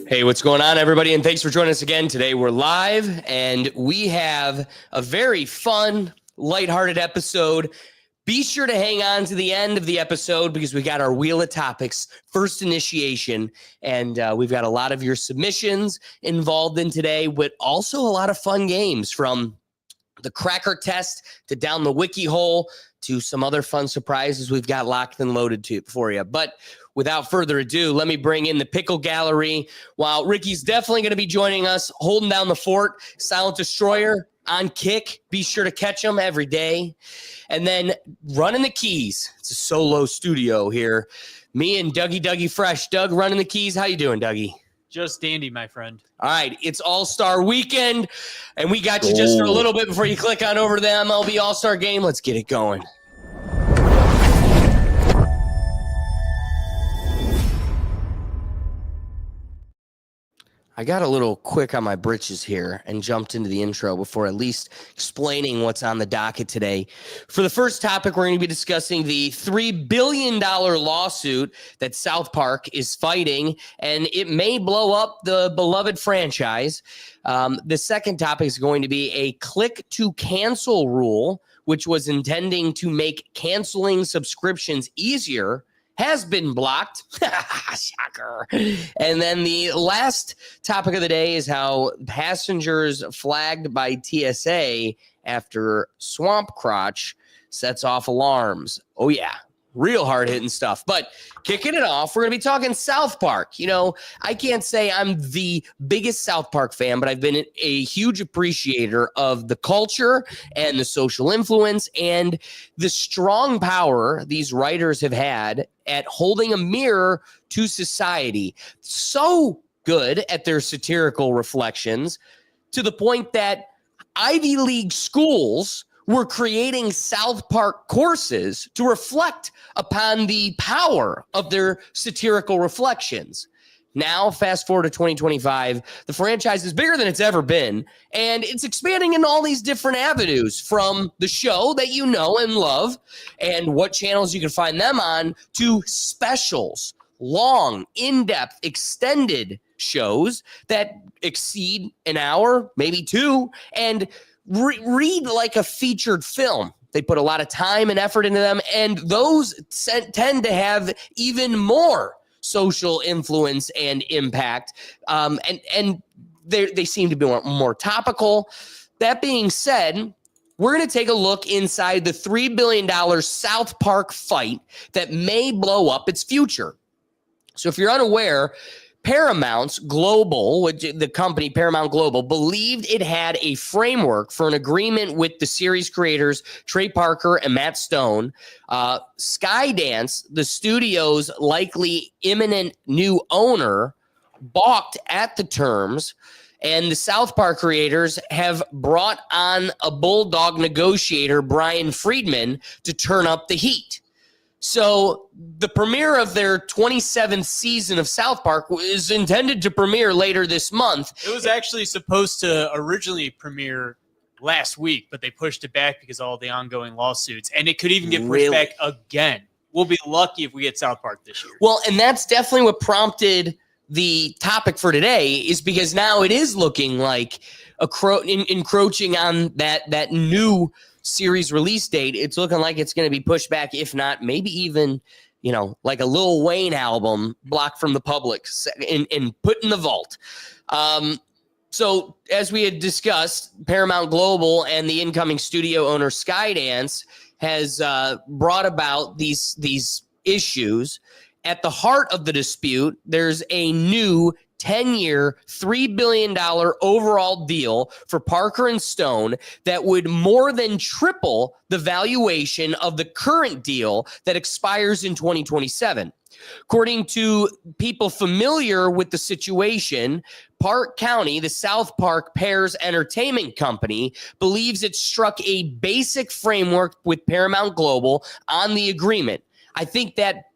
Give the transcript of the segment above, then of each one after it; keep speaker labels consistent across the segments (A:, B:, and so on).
A: Hey, what's going on, everybody? And thanks for joining us again. Today we're live, and we have a very fun, lighthearted episode. Be sure to hang on to the end of the episode because we got our Wheel of Topics first initiation, and we've got a lot of your submissions involved in today, but also a lot of fun games from the cracker test to down the wiki hole to some other fun surprises we've got locked and loaded for you. But without further ado, let me bring in the Pickle Gallery. While Ricky's definitely going to be joining us, holding down the fort, Silent Destroyer on kick. Be sure to catch him every day. And then running the keys. It's a solo studio here. Me and Dougie Fresh. Doug running the keys. How you doing, Dougie?
B: Just dandy, my friend.
A: All right, it's All-Star Weekend, and we got you just for a little bit before you click on over to the MLB All-Star Game. Let's get it going. I got a little quick on my britches here and jumped into the intro before at least explaining what's on the docket today. For the first topic, we're going to be discussing the $3 billion lawsuit that South Park is fighting, and it may blow up the beloved franchise. The second topic is going to be a click-to-cancel rule, which was intending to make canceling subscriptions easier, has been blocked. Shocker. And then the last topic of the day is how passengers flagged by TSA after Swamp Crotch sets off alarms. Oh, yeah. Real hard-hitting stuff. But kicking it off, we're going to be talking South Park. You know, I can't say I'm the biggest South Park fan, but I've been a huge appreciator of the culture and the social influence and the strong power these writers have had at holding a mirror to society. So good at their satirical reflections to the point that Ivy League schools were creating South Park courses to reflect upon the power of their satirical reflections. Now, fast forward to 2025, the franchise is bigger than it's ever been, and it's expanding in all these different avenues, from the show that you know and love and what channels you can find them on to specials, long, in-depth, extended shows that exceed an hour, maybe two, and read like a featured film. They put a lot of time and effort into them, and those tend to have even more social influence and impact, and they seem to be more topical. That being said, we're going to take a look inside the $3 billion South Park fight that may blow up its future. So if you're unaware, Paramount's Global, the company Paramount Global, believed it had a framework for an agreement with the series creators Trey Parker and Matt Stone. Skydance, the studio's likely imminent new owner, balked at the terms, and the South Park creators have brought on a bulldog negotiator, Brian Friedman, to turn up the heat. So the premiere of their 27th season of South Park is intended to premiere later this month.
B: It was actually supposed to originally premiere last week, but they pushed it back because of all the ongoing lawsuits. And it could even get pushed back again. We'll be lucky if we get South Park this year.
A: Well, and that's definitely what prompted the topic for today, is because now it is looking like encroaching on that new series release date. It's looking like it's going to be pushed back, if not maybe even, like a Lil Wayne album blocked from the public and put in the vault. So as we had discussed, Paramount Global and the incoming studio owner Skydance has brought about these issues. At the heart of the dispute, there's a new 10-year, $3 billion overall deal for Parker and Stone that would more than triple the valuation of the current deal that expires in 2027. According to people familiar with the situation, Park County, the South Park Pears Entertainment Company, believes it struck a basic framework with Paramount Global on the agreement. I think that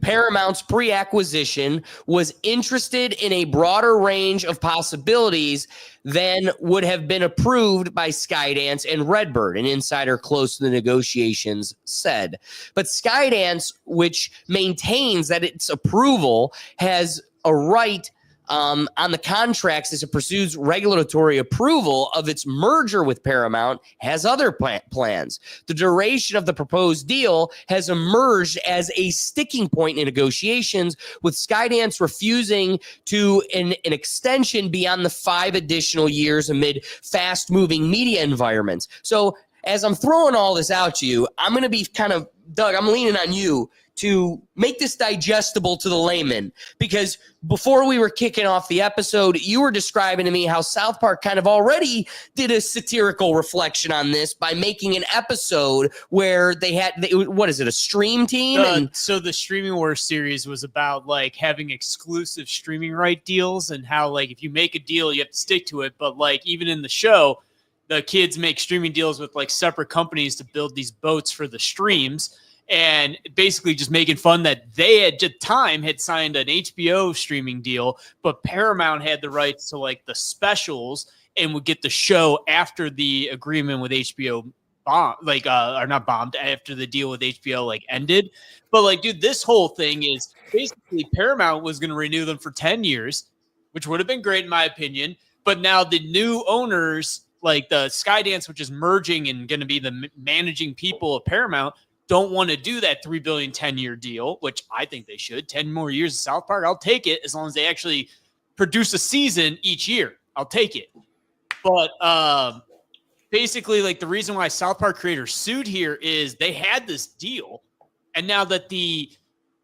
A: Paramount's pre-acquisition was interested in a broader range of possibilities than would have been approved by Skydance and Redbird, an insider close to the negotiations said. But Skydance, which maintains that its approval has a right on the contracts as it pursues regulatory approval of its merger with Paramount, has other plans. The duration of the proposed deal has emerged as a sticking point in negotiations, with Skydance refusing to an extension beyond the 5 additional years amid fast-moving media environments. So as I'm throwing all this out to you, I'm going to be kind of, Doug, I'm leaning on you to make this digestible to the layman, because before we were kicking off the episode, you were describing to me how South Park kind of already did a satirical reflection on this by making an episode where they had, what is it, a stream team?
B: So the Streaming Wars series was about like having exclusive streaming right deals and how like if you make a deal, you have to stick to it. But like even in the show, the kids make streaming deals with like separate companies to build these boats for the streams. And basically just making fun that they at the time had signed an HBO streaming deal, but Paramount had the rights to like the specials and would get the show after the agreement with HBO or not bombed, after the deal with HBO like ended. But like, dude, this whole thing is basically Paramount was going to renew them for 10 years, which would have been great in my opinion. But now the new owners, like the Skydance, which is merging and going to be the managing people of Paramount, don't want to do that $3 billion 10-year deal, which I think they should. 10 more years of South Park, I'll take it as long as they actually produce a season each year. I'll take it. But basically, like the reason why South Park creators sued here is they had this deal, and now that the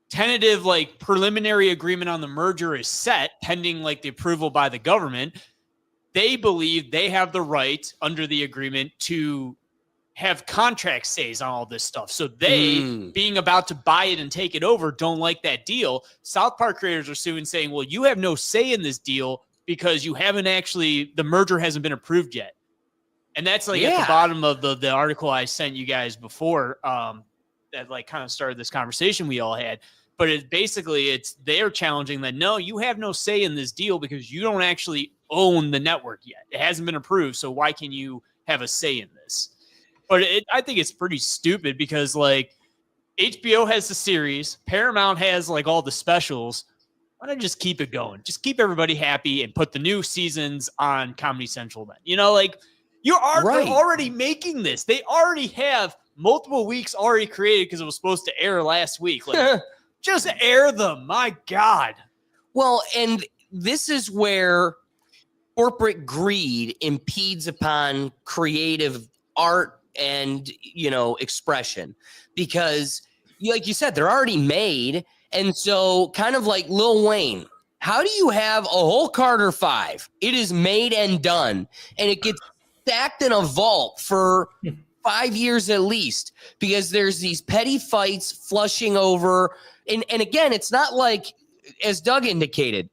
B: tentative, like preliminary agreement on the merger is set, pending like the approval by the government, they believe they have the right under the agreement to have contract stays on all this stuff. So they, being about to buy it and take it over, don't like that deal. South Park creators are suing, saying, well, you have no say in this deal because you haven't actually, the merger hasn't been approved yet. And that's like at the bottom of the article I sent you guys before that like kind of started this conversation we all had. But it basically, they're challenging that, no, you have no say in this deal because you don't actually own the network yet. It hasn't been approved. So why can you have a say in this? But I think it's pretty stupid because like HBO has the series, Paramount has like all the specials. Why don't I just keep it going? Just keep everybody happy and put the new seasons on Comedy Central then. You know, like they're already making this. They already have multiple weeks already created because it was supposed to air last week. Like just air them. My God.
A: Well, and this is where corporate greed impedes upon creative art and, you know, expression, because like you said, they're already made. And so kind of like Lil Wayne, how do you have a whole Carter 5? It is made and done, and it gets stacked in a vault for 5 years at least, because there's these petty fights flushing over. And again, it's not like, as Doug indicated,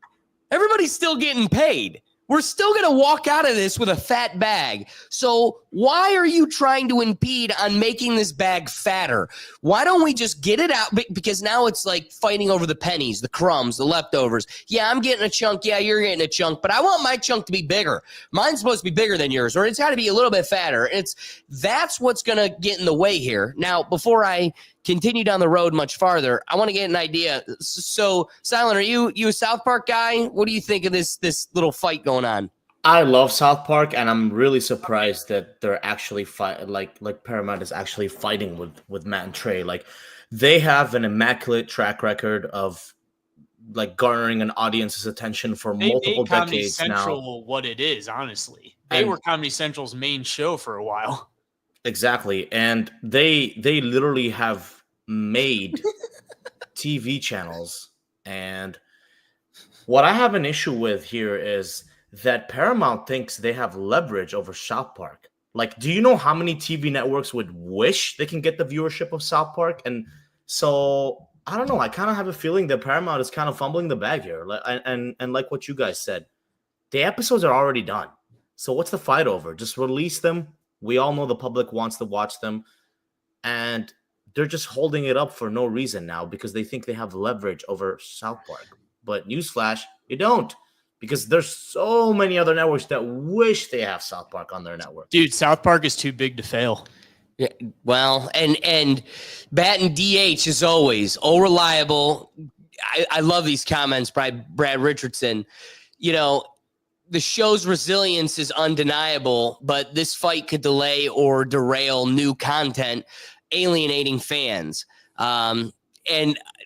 A: everybody's still getting paid. We're still going to walk out of this with a fat bag. So why are you trying to impede on making this bag fatter? Why don't we just get it out? Because now it's like fighting over the pennies, the crumbs, the leftovers. Yeah, I'm getting a chunk. Yeah, you're getting a chunk. But I want my chunk to be bigger. Mine's supposed to be bigger than yours, or it's got to be a little bit fatter. That's what's going to get in the way here. Now, before I continue down the road much farther, I want to get an idea. So, Silent, are you a South Park guy? What do you think of this little fight going on?
C: I love South Park, and I'm really surprised that they're actually like Paramount is actually fighting with Matt and Trey. Like, they have an immaculate track record of like garnering an audience's attention for multiple decades now. Comedy
B: Central, what it is, honestly, they were Comedy Central's main show for a while.
C: Exactly. And they literally have made TV channels and What I have an issue with here is that Paramount thinks they have leverage over South Park. Like, do you know how many TV networks would wish they can get the viewership of South Park? And so I don't know. I kind of have a feeling that Paramount is kind of fumbling the bag here. And like what you guys said, the episodes are already done. So what's the fight over? Just release them. We all know the public wants to watch them. And they're just holding it up for no reason now because they think they have leverage over South Park. But newsflash, you don't. Because there's so many other networks that wish they have South Park on their network.
B: Dude, South Park is too big to fail.
A: Yeah, well, and Bat and DH is always reliable. I love these comments by Brad Richardson. You know, the show's resilience is undeniable, but this fight could delay or derail new content, alienating fans. And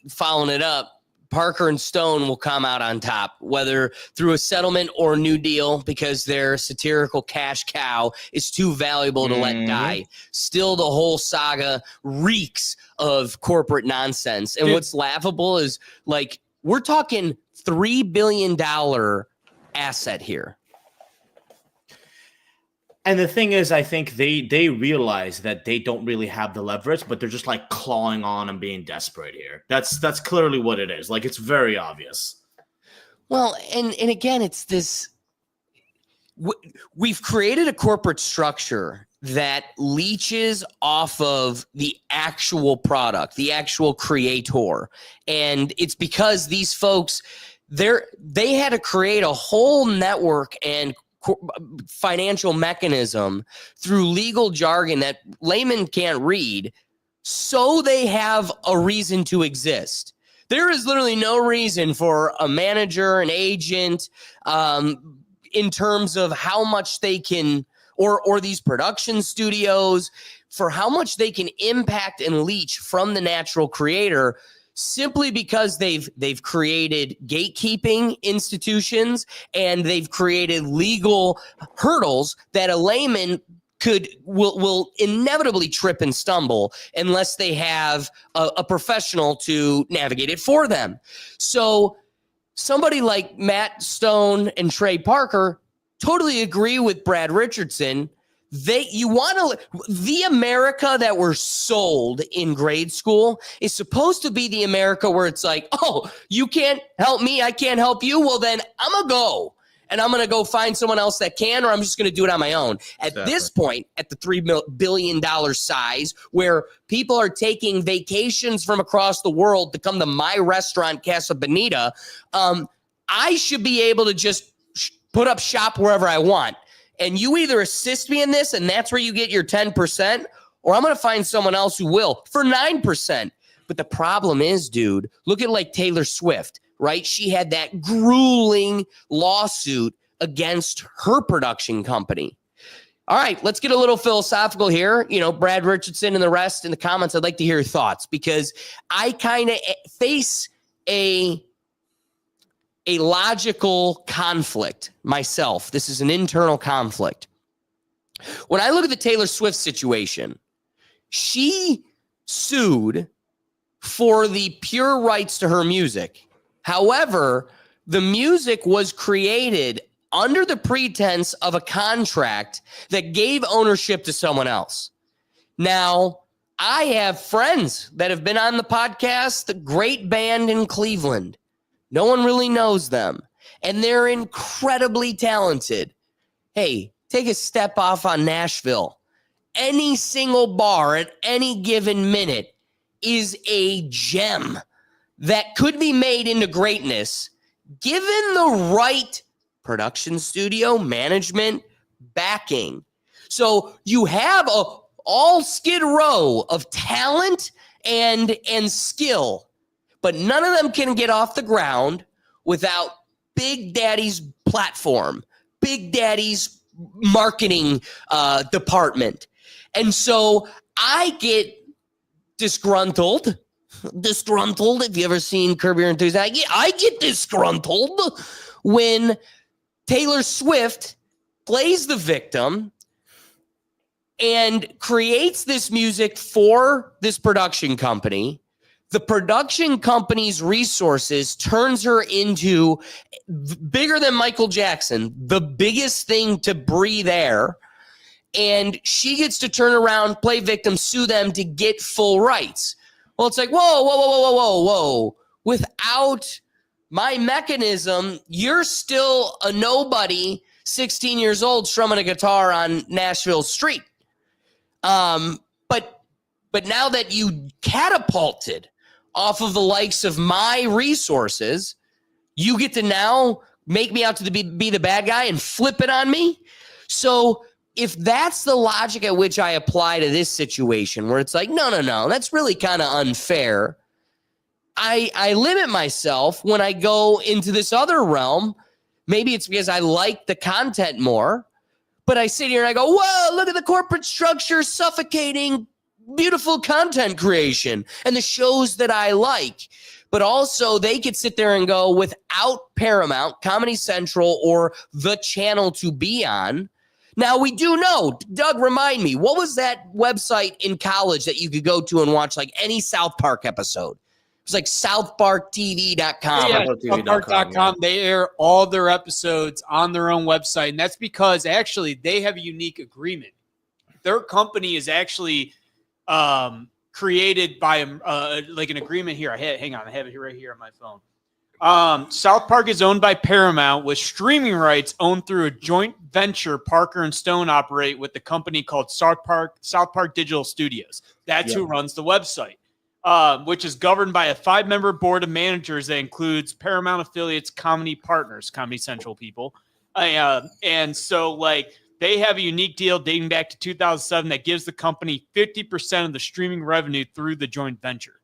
A: following it up, Parker and Stone will come out on top, whether through a settlement or a new deal, because their satirical cash cow is too valuable to let die. Still, the whole saga reeks of corporate nonsense. And what's laughable is, like, we're talking $3 billion asset here.
C: And the thing is, I think they realize that they don't really have the leverage, but they're just like clawing on and being desperate here. That's clearly what it is. Like, it's very obvious.
A: Well, and again, it's this. We've created a corporate structure that leeches off of the actual product, the actual creator, and it's because these folks, they had to create a whole network and financial mechanism through legal jargon that laymen can't read, so they have a reason to exist. There is literally no reason for a manager, an agent, in terms of how much they can, or these production studios, for how much they can impact and leech from the natural creator, simply because they've created gatekeeping institutions and they've created legal hurdles that a layman will inevitably trip and stumble unless they have a professional to navigate it for them. So somebody like Matt Stone and Trey Parker totally agree with Brad Richardson. The America that we're sold in grade school is supposed to be the America where it's like, oh, you can't help me, I can't help you. Well, then I'm gonna go and I'm gonna go find someone else that can, or I'm just gonna do it on my own. At this point, at the $3 billion size, where people are taking vacations from across the world to come to my restaurant, Casa Bonita, I should be able to just put up shop wherever I want. And you either assist me in this, and that's where you get your 10%, or I'm going to find someone else who will for 9%. But the problem is, dude, look at like Taylor Swift, right? She had that grueling lawsuit against her production company. All right, let's get a little philosophical here. You know, Brad Richardson and the rest in the comments, I'd like to hear your thoughts, because I kind of face a logical conflict myself. This is an internal conflict. When I look at the Taylor Swift situation, she sued for the pure rights to her music. However, the music was created under the pretense of a contract that gave ownership to someone else. Now, I have friends that have been on the podcast, the great band in Cleveland. No one really knows them, and they're incredibly talented. Hey, take a step off on Nashville. Any single bar at any given minute is a gem that could be made into greatness given the right production studio, management, backing. So you have a all Skid Row of talent and skill, but none of them can get off the ground without Big Daddy's platform, Big Daddy's marketing department. And so I get disgruntled. If you ever seen Curb Your Enthusiasm, I get disgruntled when Taylor Swift plays the victim and creates this music for this production company the production company's resources turns her into bigger than Michael Jackson, the biggest thing to breathe air. And she gets to turn around, play victim, sue them to get full rights. Well, it's like, whoa. Without my mechanism, you're still a nobody, 16 years old, strumming a guitar on Nashville street. But now that you catapulted off of the likes of my resources, you get to now make me out to be the bad guy and flip it on me. So if that's the logic at which I apply to this situation, where it's like, no, that's really kind of unfair. I limit myself when I go into this other realm. Maybe it's because I like the content more, but I sit here and I go, whoa, look at the corporate structure suffocating beautiful content creation and the shows that I like. But also they could sit there and go, without Paramount, Comedy Central, or the channel to be on. Now we do know, Doug, remind me, what was that website in college that you could go to and watch like any South Park episode? It was like southparktv.com.
B: Yeah, southpark.com. They air all their episodes on their own website. And that's because actually they have a unique agreement. Their company is actually created by like an agreement here. Hang on, I have it right here on my phone. South Park is owned by Paramount, with streaming rights owned through a joint venture Parker and Stone operate with the company called South Park Digital Studios. That's who runs the website, which is governed by a 5-member board of managers that includes Paramount affiliates, comedy partners, Comedy Central people. And so like they have a unique deal dating back to 2007 that gives the company 50% of the streaming revenue through the joint venture.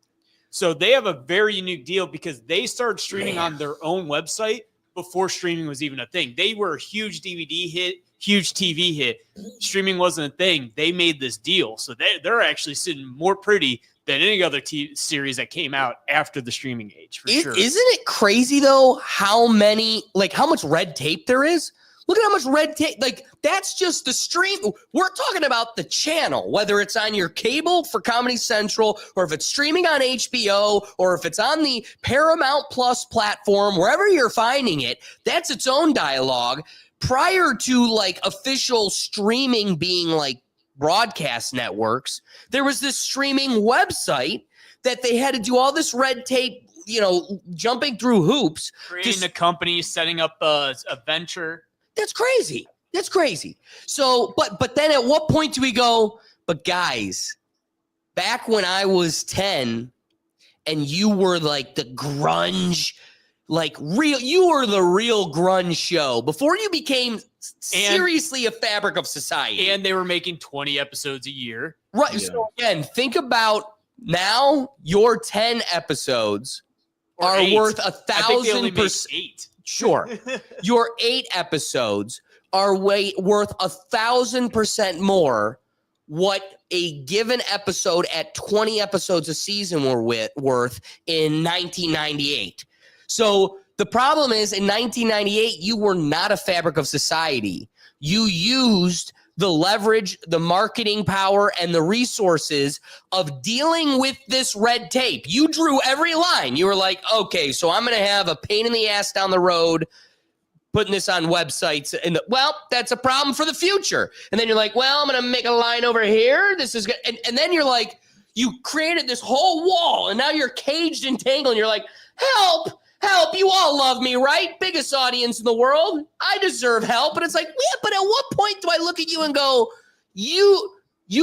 B: So they have a very unique deal because they started streaming on their own website before streaming was even a thing. They were a huge DVD hit, huge TV hit. Streaming wasn't a thing. They made this deal. So they're actually sitting more pretty than any other TV series that came out after the streaming age, for sure.
A: Isn't it crazy, though, how much red tape there is? Look at how much red tape. Like, that's just the stream. We're talking about the channel, whether it's on your cable for Comedy Central, or if it's streaming on HBO, or if it's on the Paramount Plus platform, wherever you're finding it, that's its own dialogue. Prior to, like, official streaming being, like, broadcast networks, there was this streaming website that they had to do all this red tape, jumping through hoops.
B: Creating a company, setting up a venture.
A: That's crazy. So, but then at what point do we go, but guys, back when I was 10 and you were like the grunge, you were the real grunge show before you became seriously a fabric of society.
B: And they were making 20 episodes a year.
A: Right. Yeah. So again, think about now your 10 episodes are worth 1,000%. Sure. Your 8 episodes are worth 1,000% more what a given episode at 20 episodes a season were worth in 1998. So the problem is, in 1998, you were not a fabric of society. You used the leverage, the marketing power, and the resources of dealing with this red tape. You drew every line. You were like, okay, so I'm going to have a pain in the ass down the road putting this on websites. And that's a problem for the future. And then you're like, well, I'm going to make a line over here. This is good. And then you're like, you created this whole wall, and now you're caged and tangled. And you're like, help, you all love me, right? Biggest audience in the world. I deserve help. And it's like, yeah, but at what point do I look at you and go, you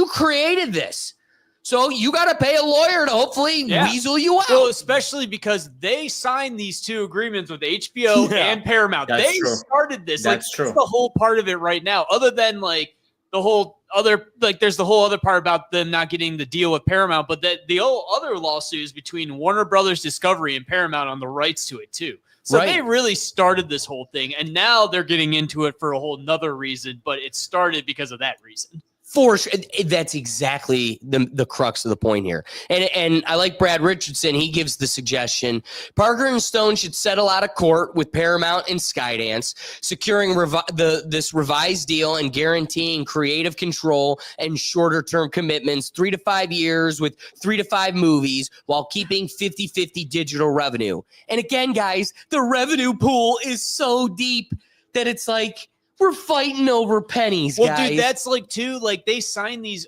A: created this, so you got to pay a lawyer to hopefully weasel you out.
B: Well, especially because they signed these 2 agreements with HBO and Paramount. They started this.
C: That's true.
B: That's the whole part of it right now, other than like the whole other, like there's the whole other part about them not getting the deal with Paramount, but the whole other lawsuit is between Warner Brothers Discovery and Paramount on the rights to it too. So they really started this whole thing, and now they're getting into it for a whole nother reason, but it started because of that reason.
A: For sure. That's exactly the crux of the point here. And I like Brad Richardson. He gives the suggestion, Parker and Stone should settle out of court with Paramount and Skydance, securing this revised deal and guaranteeing creative control and shorter term commitments, 3 to 5 years with 3 to 5 movies, while keeping 50-50 digital revenue. And again, guys, the revenue pool is so deep that it's like, we're fighting over pennies,
B: well,
A: guys.
B: Dude, that's like too. Like they sign these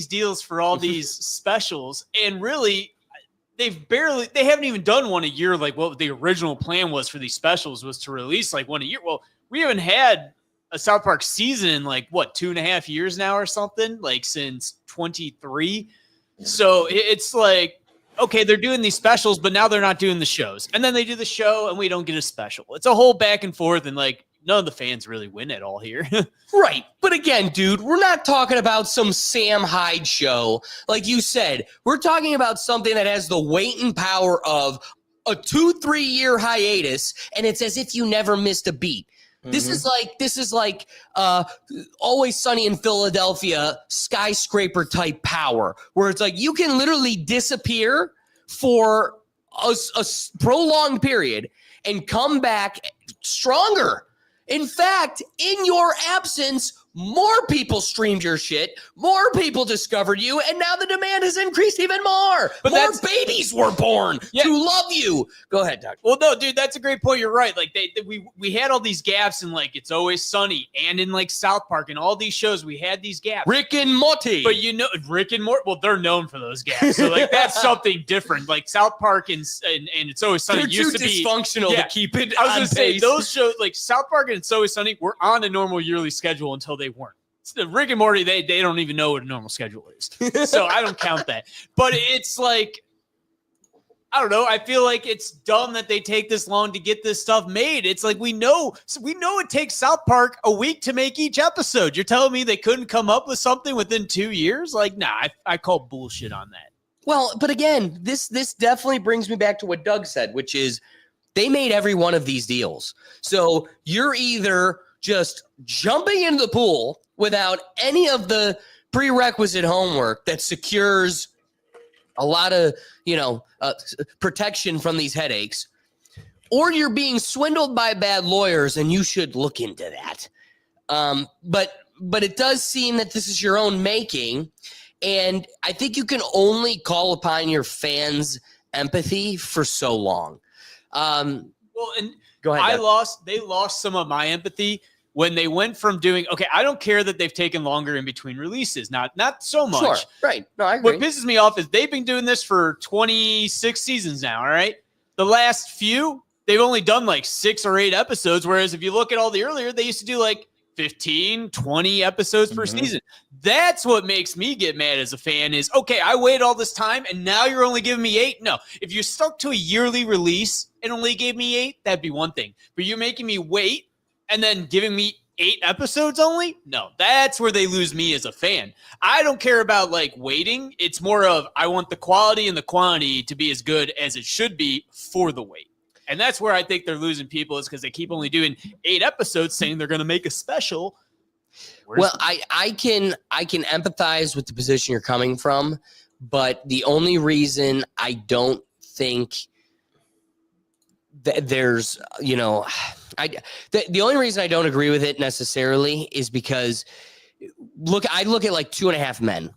B: deals for all these specials, and really, they haven't even done one a year. Like what the original plan was for these specials was to release like one a year. Well, we haven't had a South Park season in like what 2.5 years now or something, like since 23. So it's like, okay, they're doing these specials, but now they're not doing the shows, and then they do the show, and we don't get a special. It's a whole back and forth, and like. None of the fans really win at all here.
A: Right. But again, dude, we're not talking about some Sam Hyde show. Like you said, we're talking about something that has the weight and power of a 2-3 year hiatus, and it's as if you never missed a beat. Mm-hmm. This is like Always Sunny in Philadelphia skyscraper type power, where it's like you can literally disappear for a prolonged period and come back stronger. In fact, in your absence, more people streamed your shit, more people discovered you, and now the demand has increased even more. But more babies were born to love you. Go ahead, Doug.
B: Well, no, dude, that's a great point. You're right. Like we had all these gaps in like It's Always Sunny and in like South Park and all these shows. We had these gaps.
A: Rick and Morty.
B: But Rick and Morty. Well, they're known for those gaps. So like that's something different. Like South Park and It's Always Sunny used to be
A: dysfunctional to keep it.
B: I was going to say those shows like South Park and It's Always Sunny were on a normal yearly schedule until they weren't. Rick and Morty, they don't even know what a normal schedule is. So I don't count that. But it's like, I don't know. I feel like it's dumb that they take this long to get this stuff made. It's like we know it takes South Park a week to make each episode. You're telling me they couldn't come up with something within 2 years? Like, nah, I call bullshit on that.
A: Well, but again, this definitely brings me back to what Doug said, which is they made every one of these deals. So you're either just jumping into the pool without any of the prerequisite homework that secures a lot of, protection from these headaches, or you're being swindled by bad lawyers, and you should look into that. But it does seem that this is your own making, and I think you can only call upon your fans' empathy for so long.
B: Well, and
A: go ahead.
B: They lost some of my empathy when they went from doing, okay, I don't care that they've taken longer in between releases, not so much.
A: Sure, right. No, I agree.
B: What pisses me off is they've been doing this for 26 seasons now, all right? The last few, they've only done like 6 or 8 episodes, whereas if you look at all the earlier, they used to do like 15, 20 episodes per season. That's what makes me get mad as a fan is, okay, I waited all this time, and now you're only giving me 8? No. If you stuck to a yearly release and only gave me 8, that'd be one thing. But you're making me wait and then giving me 8 episodes only? No, that's where they lose me as a fan. I don't care about like waiting. It's more of I want the quality and the quantity to be as good as it should be for the wait. And that's where I think they're losing people is because they keep only doing 8 episodes saying they're going to make a special.
A: I can empathize with the position you're coming from, but the only reason I don't think that there's, the only reason I don't agree with it necessarily is because I look at like 2.5 Men.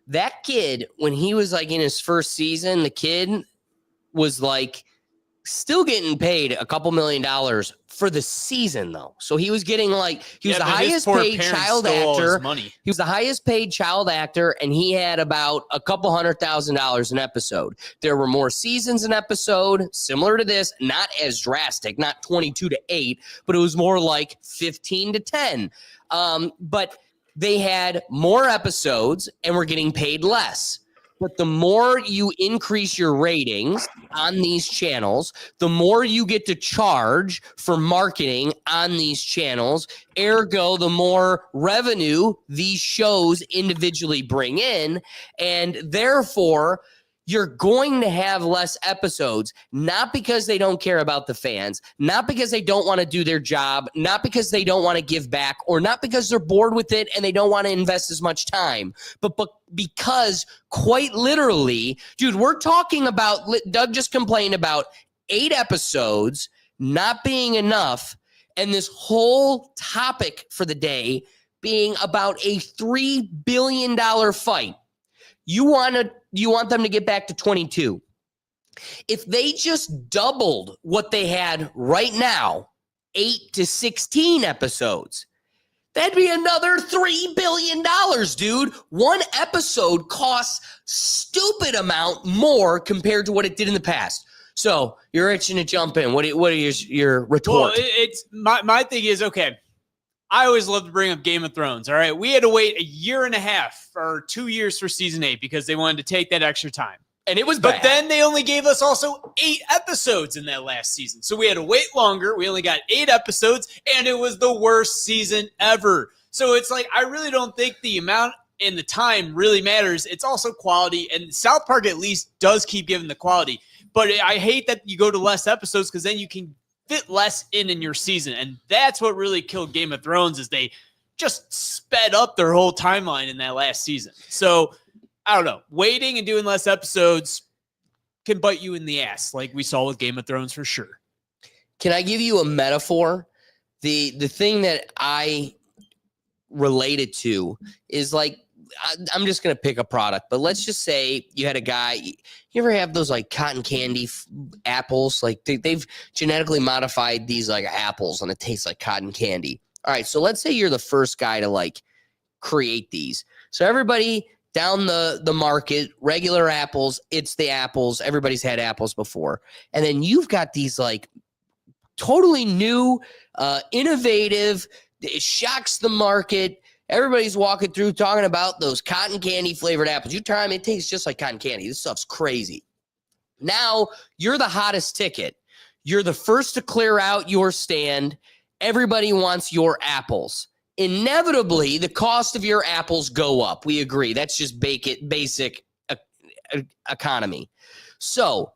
A: That kid, when he was like in his first season, the kid was like still getting paid a couple $1 million for the season though. So he was getting like, he was the highest paid child actor. He was the highest paid child actor, and he had about a couple $100,000 an episode. There were more seasons an episode, similar to this, not as drastic, not 22-8, but it was more like 15-10. But they had more episodes and were getting paid less. But the more you increase your ratings on these channels, the more you get to charge for marketing on these channels. Ergo, the more revenue these shows individually bring in. And therefore, you're going to have less episodes, not because they don't care about the fans, not because they don't want to do their job, not because they don't want to give back, or not because they're bored with it and they don't want to invest as much time, but because quite literally, dude, we're talking about, Doug just complained about 8 episodes not being enough, and this whole topic for the day being about a $3 billion fight. You want them to get back to 22. If they just doubled what they had right now, 8 to 16 episodes, that'd be another $3 billion, dude. One episode costs stupid amount more compared to what it did in the past. So you're itching to jump in. What are your retort?
B: Well, it's my thing is, okay, I always love to bring up Game of Thrones. All right. We had to wait a year and a half or 2 years for season 8 because they wanted to take that extra time.
A: And it was
B: But
A: bad.
B: then they only gave us also 8 episodes in that last season. So we had to wait longer. We only got 8 episodes, and it was the worst season ever. So it's like, I really don't think the amount and the time really matters. It's also quality, and South Park at least does keep giving the quality. But I hate that you go to less episodes because then you can fit less in your season. And that's what really killed Game of Thrones is they just sped up their whole timeline in that last season. So I don't know, waiting and doing less episodes can bite you in the ass like we saw with Game of Thrones for sure.
A: Can I give you a metaphor? The thing that I related to is like, I'm just going to pick a product, but let's just say you had a guy, you ever have those like cotton candy apples? Like they've genetically modified these like apples and it tastes like cotton candy. All right. So let's say you're the first guy to like create these. So everybody down the market, regular apples, it's the apples. Everybody's had apples before. And then you've got these like totally new, innovative, it shocks the market. Everybody's walking through talking about those cotton candy flavored apples. You try them, it tastes just like cotton candy. This stuff's crazy. Now you're the hottest ticket. You're the first to clear out your stand. Everybody wants your apples. Inevitably, the cost of your apples go up. We agree. That's just basic economy. So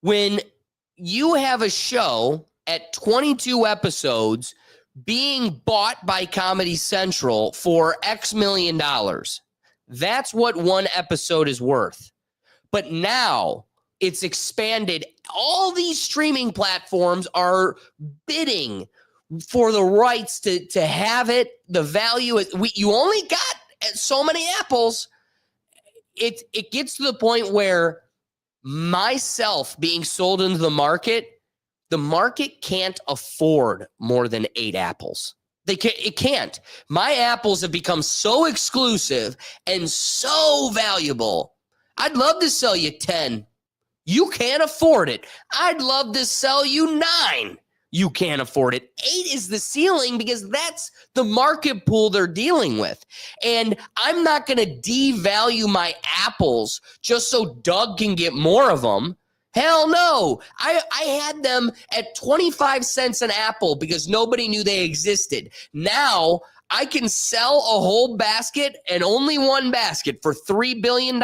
A: when you have a show at 22 episodes being bought by Comedy Central for X million dollars, that's what one episode is worth. But now it's expanded. All these streaming platforms are bidding for the rights to have it. The value, you only got so many apples. It gets to the point where myself being sold into the market can't afford more than 8 apples. It can't. My apples have become so exclusive and so valuable. I'd love to sell you 10. You can't afford it. I'd love to sell you 9. You can't afford it. 8 is the ceiling because that's the market pool they're dealing with. And I'm not going to devalue my apples just so Doug can get more of them. Hell no. I had them at 25 cents an apple because nobody knew they existed. Now I can sell a whole basket and only one basket for $3 billion.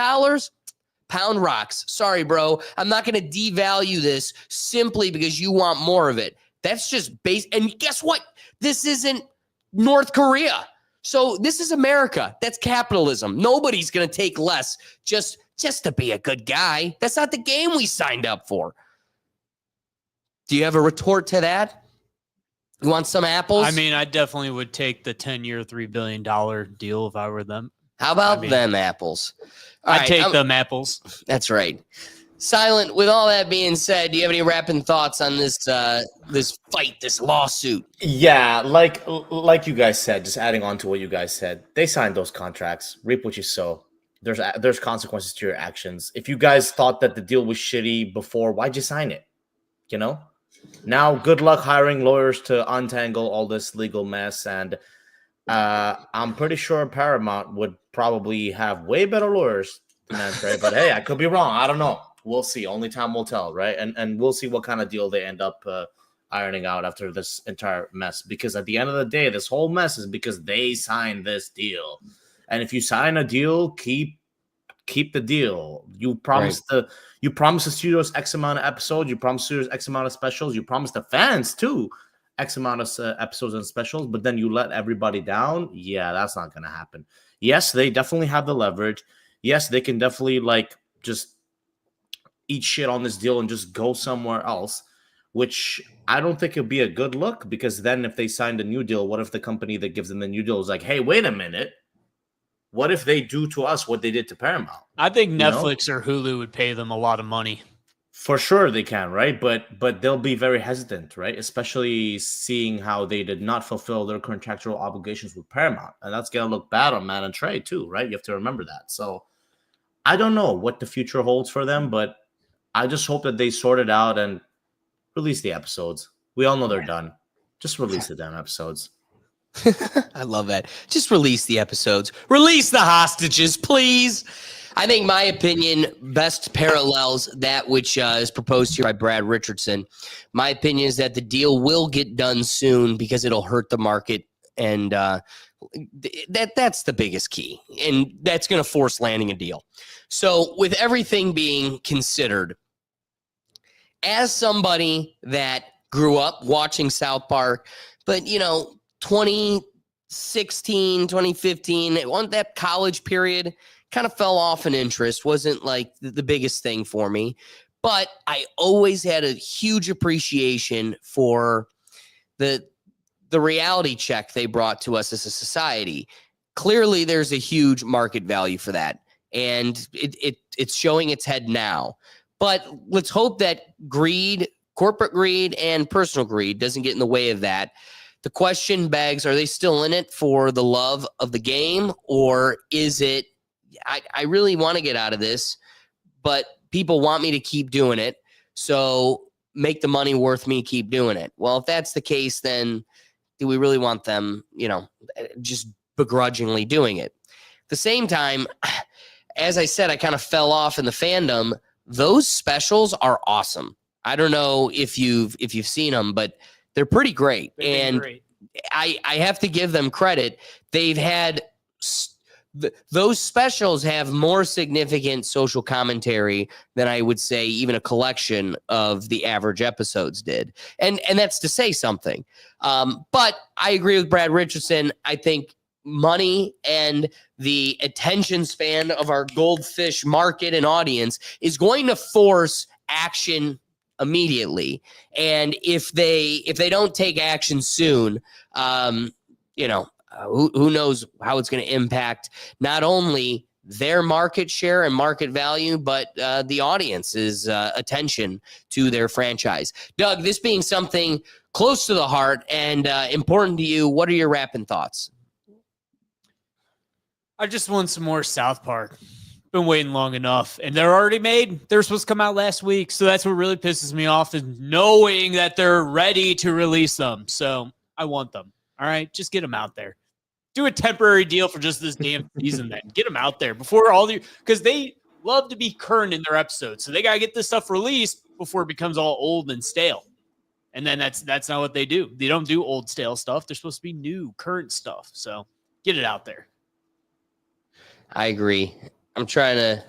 A: Pound rocks. Sorry, bro. I'm not going to devalue this simply because you want more of it. That's just base. And guess what? This isn't North Korea. So this is America. That's capitalism. Nobody's going to take less just to be a good guy. That's not the game we signed up for. Do you have a retort to that? You want some apples?
B: I mean, I definitely would take the 10-year, $3 billion deal if I were them.
A: How about them apples?
B: I'd take them apples.
A: That's right. Silent, with all that being said, do you have any rapping thoughts on this fight, this lawsuit?
C: Yeah, like you guys said, just adding on to what you guys said, they signed those contracts. Reap what you sow. There's consequences to your actions. If you guys thought that the deal was shitty before, why'd you sign it? You know? Now, good luck hiring lawyers to untangle all this legal mess, and I'm pretty sure Paramount would probably have way better lawyers than Trey, but hey, I could be wrong. I don't know. We'll see. Only time will tell, right? And we'll see what kind of deal they end up ironing out after this entire mess. Because at the end of the day, this whole mess is because they signed this deal. And if you sign a deal, keep keep the deal. You promised the studios X amount of episodes. You promised studios X amount of specials. You promised the fans too X amount of episodes and specials. But then you let everybody down. Yeah, that's not gonna happen. Yes, they definitely have the leverage. Yes, they can definitely like just eat shit on this deal and just go somewhere else, which I don't think it'd be a good look, because then if they signed a new deal, what if the company that gives them the new deal is like, hey, wait a minute, what if they do to us what they did to Paramount?
B: I think Netflix or Hulu would pay them a lot of money.
C: For sure they can, right? But they'll be very hesitant, right? Especially seeing how they did not fulfill their contractual obligations with Paramount. And that's going to look bad on Matt and Trey too, right? You have to remember that. So I don't know what the future holds for them, but I just hope that they sort it out and release the episodes. We all know they're done. Just release the damn episodes.
A: I love that. Just release the episodes. Release the hostages, please. I think my opinion best parallels that which is proposed here by Brad Richardson. My opinion is that the deal will get done soon because it'll hurt the market, and that's the biggest key, and that's going to force landing a deal. So with everything being considered, as somebody that grew up watching South Park, but 2016, 2015, that college period kind of fell off in interest, wasn't like the biggest thing for me, but I always had a huge appreciation for the reality check they brought to us as a society. Clearly there's a huge market value for that, and it's showing its head now. But let's hope that greed, corporate greed, and personal greed doesn't get in the way of that. The question begs, are they still in it for the love of the game, or is it, I really want to get out of this, but people want me to keep doing it, so make the money worth me keep doing it? Well, if that's the case, then do we really want them, just begrudgingly doing it? At the same time, as I said, I kind of fell off in the fandom. Those specials are awesome. I don't know if you've seen them, but they're pretty great. Great. I have to give them credit. They've had those specials have more significant social commentary than I would say even a collection of the average episodes did. And that's to say something. But I agree with Brad Richardson. I think money and the attention span of our goldfish market and audience is going to force action immediately. And if they don't take action soon, who knows how it's going to impact not only their market share and market value, but the audience's attention to their franchise. Doug, this being something close to the heart and important to you, what are your wrapping thoughts?
B: I just want some more South Park. Been waiting long enough, and they're already made. They're supposed to come out last week, so that's what really pisses me off, is knowing that they're ready to release them. So I want them. All right, just get them out there. Do a temporary deal for just this damn season, then get them out there before because they love to be current in their episodes, so they gotta get this stuff released before it becomes all old and stale. And then that's not what they do. They don't do old stale stuff. They're supposed to be new, current stuff. So get it out there.
A: I agree. I'm trying to.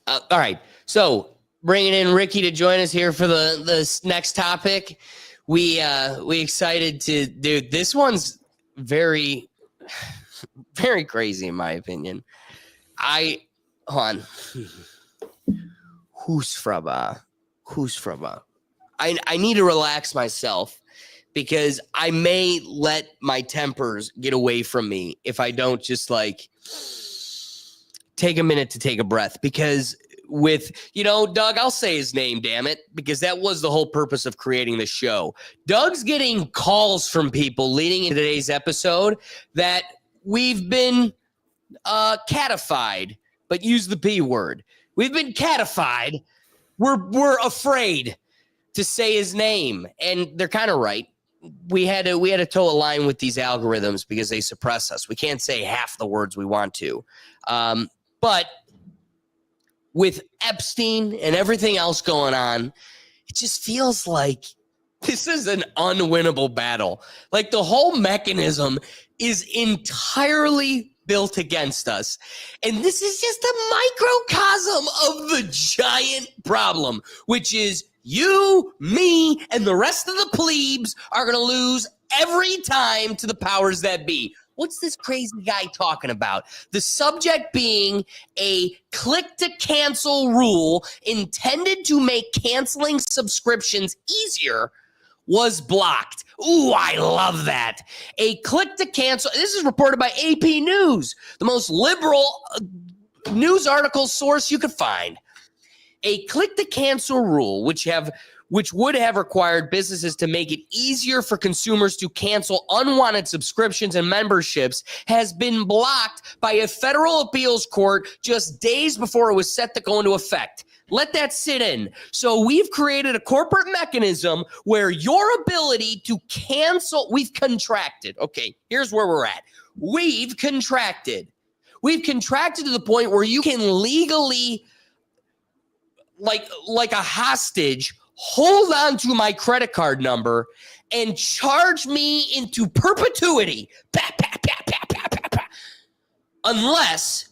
A: All right. So bringing in Ricky to join us here for the next topic. We excited to do this. One's very, very crazy in my opinion. Husfraba. I need to relax myself because I may let my tempers get away from me if I don't just take a minute to take a breath, because with, Doug, I'll say his name, damn it, because that was the whole purpose of creating the show. Doug's getting calls from people leading into today's episode that we've been catified, but use the P word. We've been catified. We're afraid to say his name, and they're kind of right. We had to toe a line with these algorithms because they suppress us. We can't say half the words we want to. But with Epstein and everything else going on, it just feels like this is an unwinnable battle. Like the whole mechanism is entirely built against us. And this is just a microcosm of the giant problem, which is you, me, and the rest of the plebes are going to lose every time to the powers that be. What's this crazy guy talking about? The subject being a click-to-cancel rule intended to make canceling subscriptions easier was blocked. Ooh, I love that. A click-to-cancel. This is reported by AP News, the most liberal news article source you could find. A click-to-cancel rule, which would have required businesses to make it easier for consumers to cancel unwanted subscriptions and memberships, has been blocked by a federal appeals court just days before it was set to go into effect. Let that sit in. So we've created a corporate mechanism where your ability to cancel, we've contracted. Okay, here's where we're at. We've contracted to the point where you can legally, like a hostage, hold on to my credit card number and charge me into perpetuity. Unless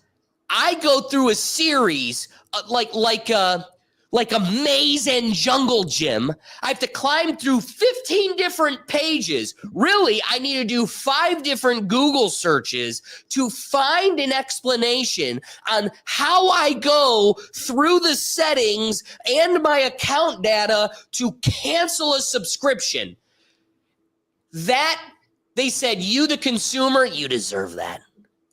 A: I go through a series like a maze and jungle gym. I have to climb through 15 different pages. Really, I need to do 5 different Google searches to find an explanation on how I go through the settings and my account data to cancel a subscription. That, they said, you, the consumer, you deserve that.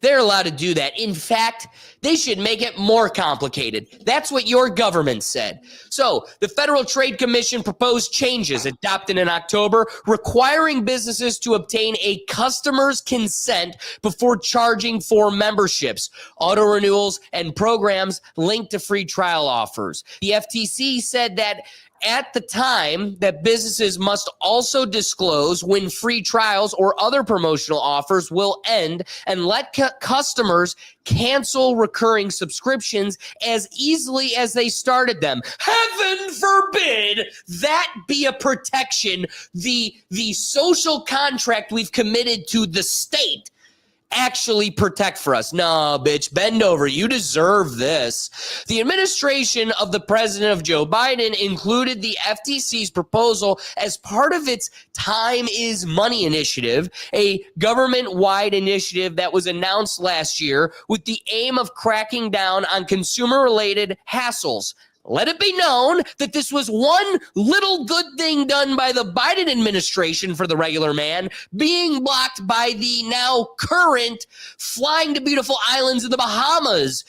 A: They're allowed to do that. In fact, they should make it more complicated. That's what your government said. So the Federal Trade Commission proposed changes adopted in October, requiring businesses to obtain a customer's consent before charging for memberships, auto renewals, and programs linked to free trial offers. The FTC said that at the time that businesses must also disclose when free trials or other promotional offers will end and let customers cancel recurring subscriptions as easily as they started them. Heaven forbid that be a protection, the social contract we've committed to the state actually protect for us. No, bitch, bend over. You deserve this. The administration of the president of Joe Biden included the FTC's proposal as part of its Time is Money initiative, a government-wide initiative that was announced last year with the aim of cracking down on consumer-related hassles. Let it be known that this was one little good thing done by the Biden administration for the regular man, being blocked by the now current Flying to Beautiful Islands in the Bahamas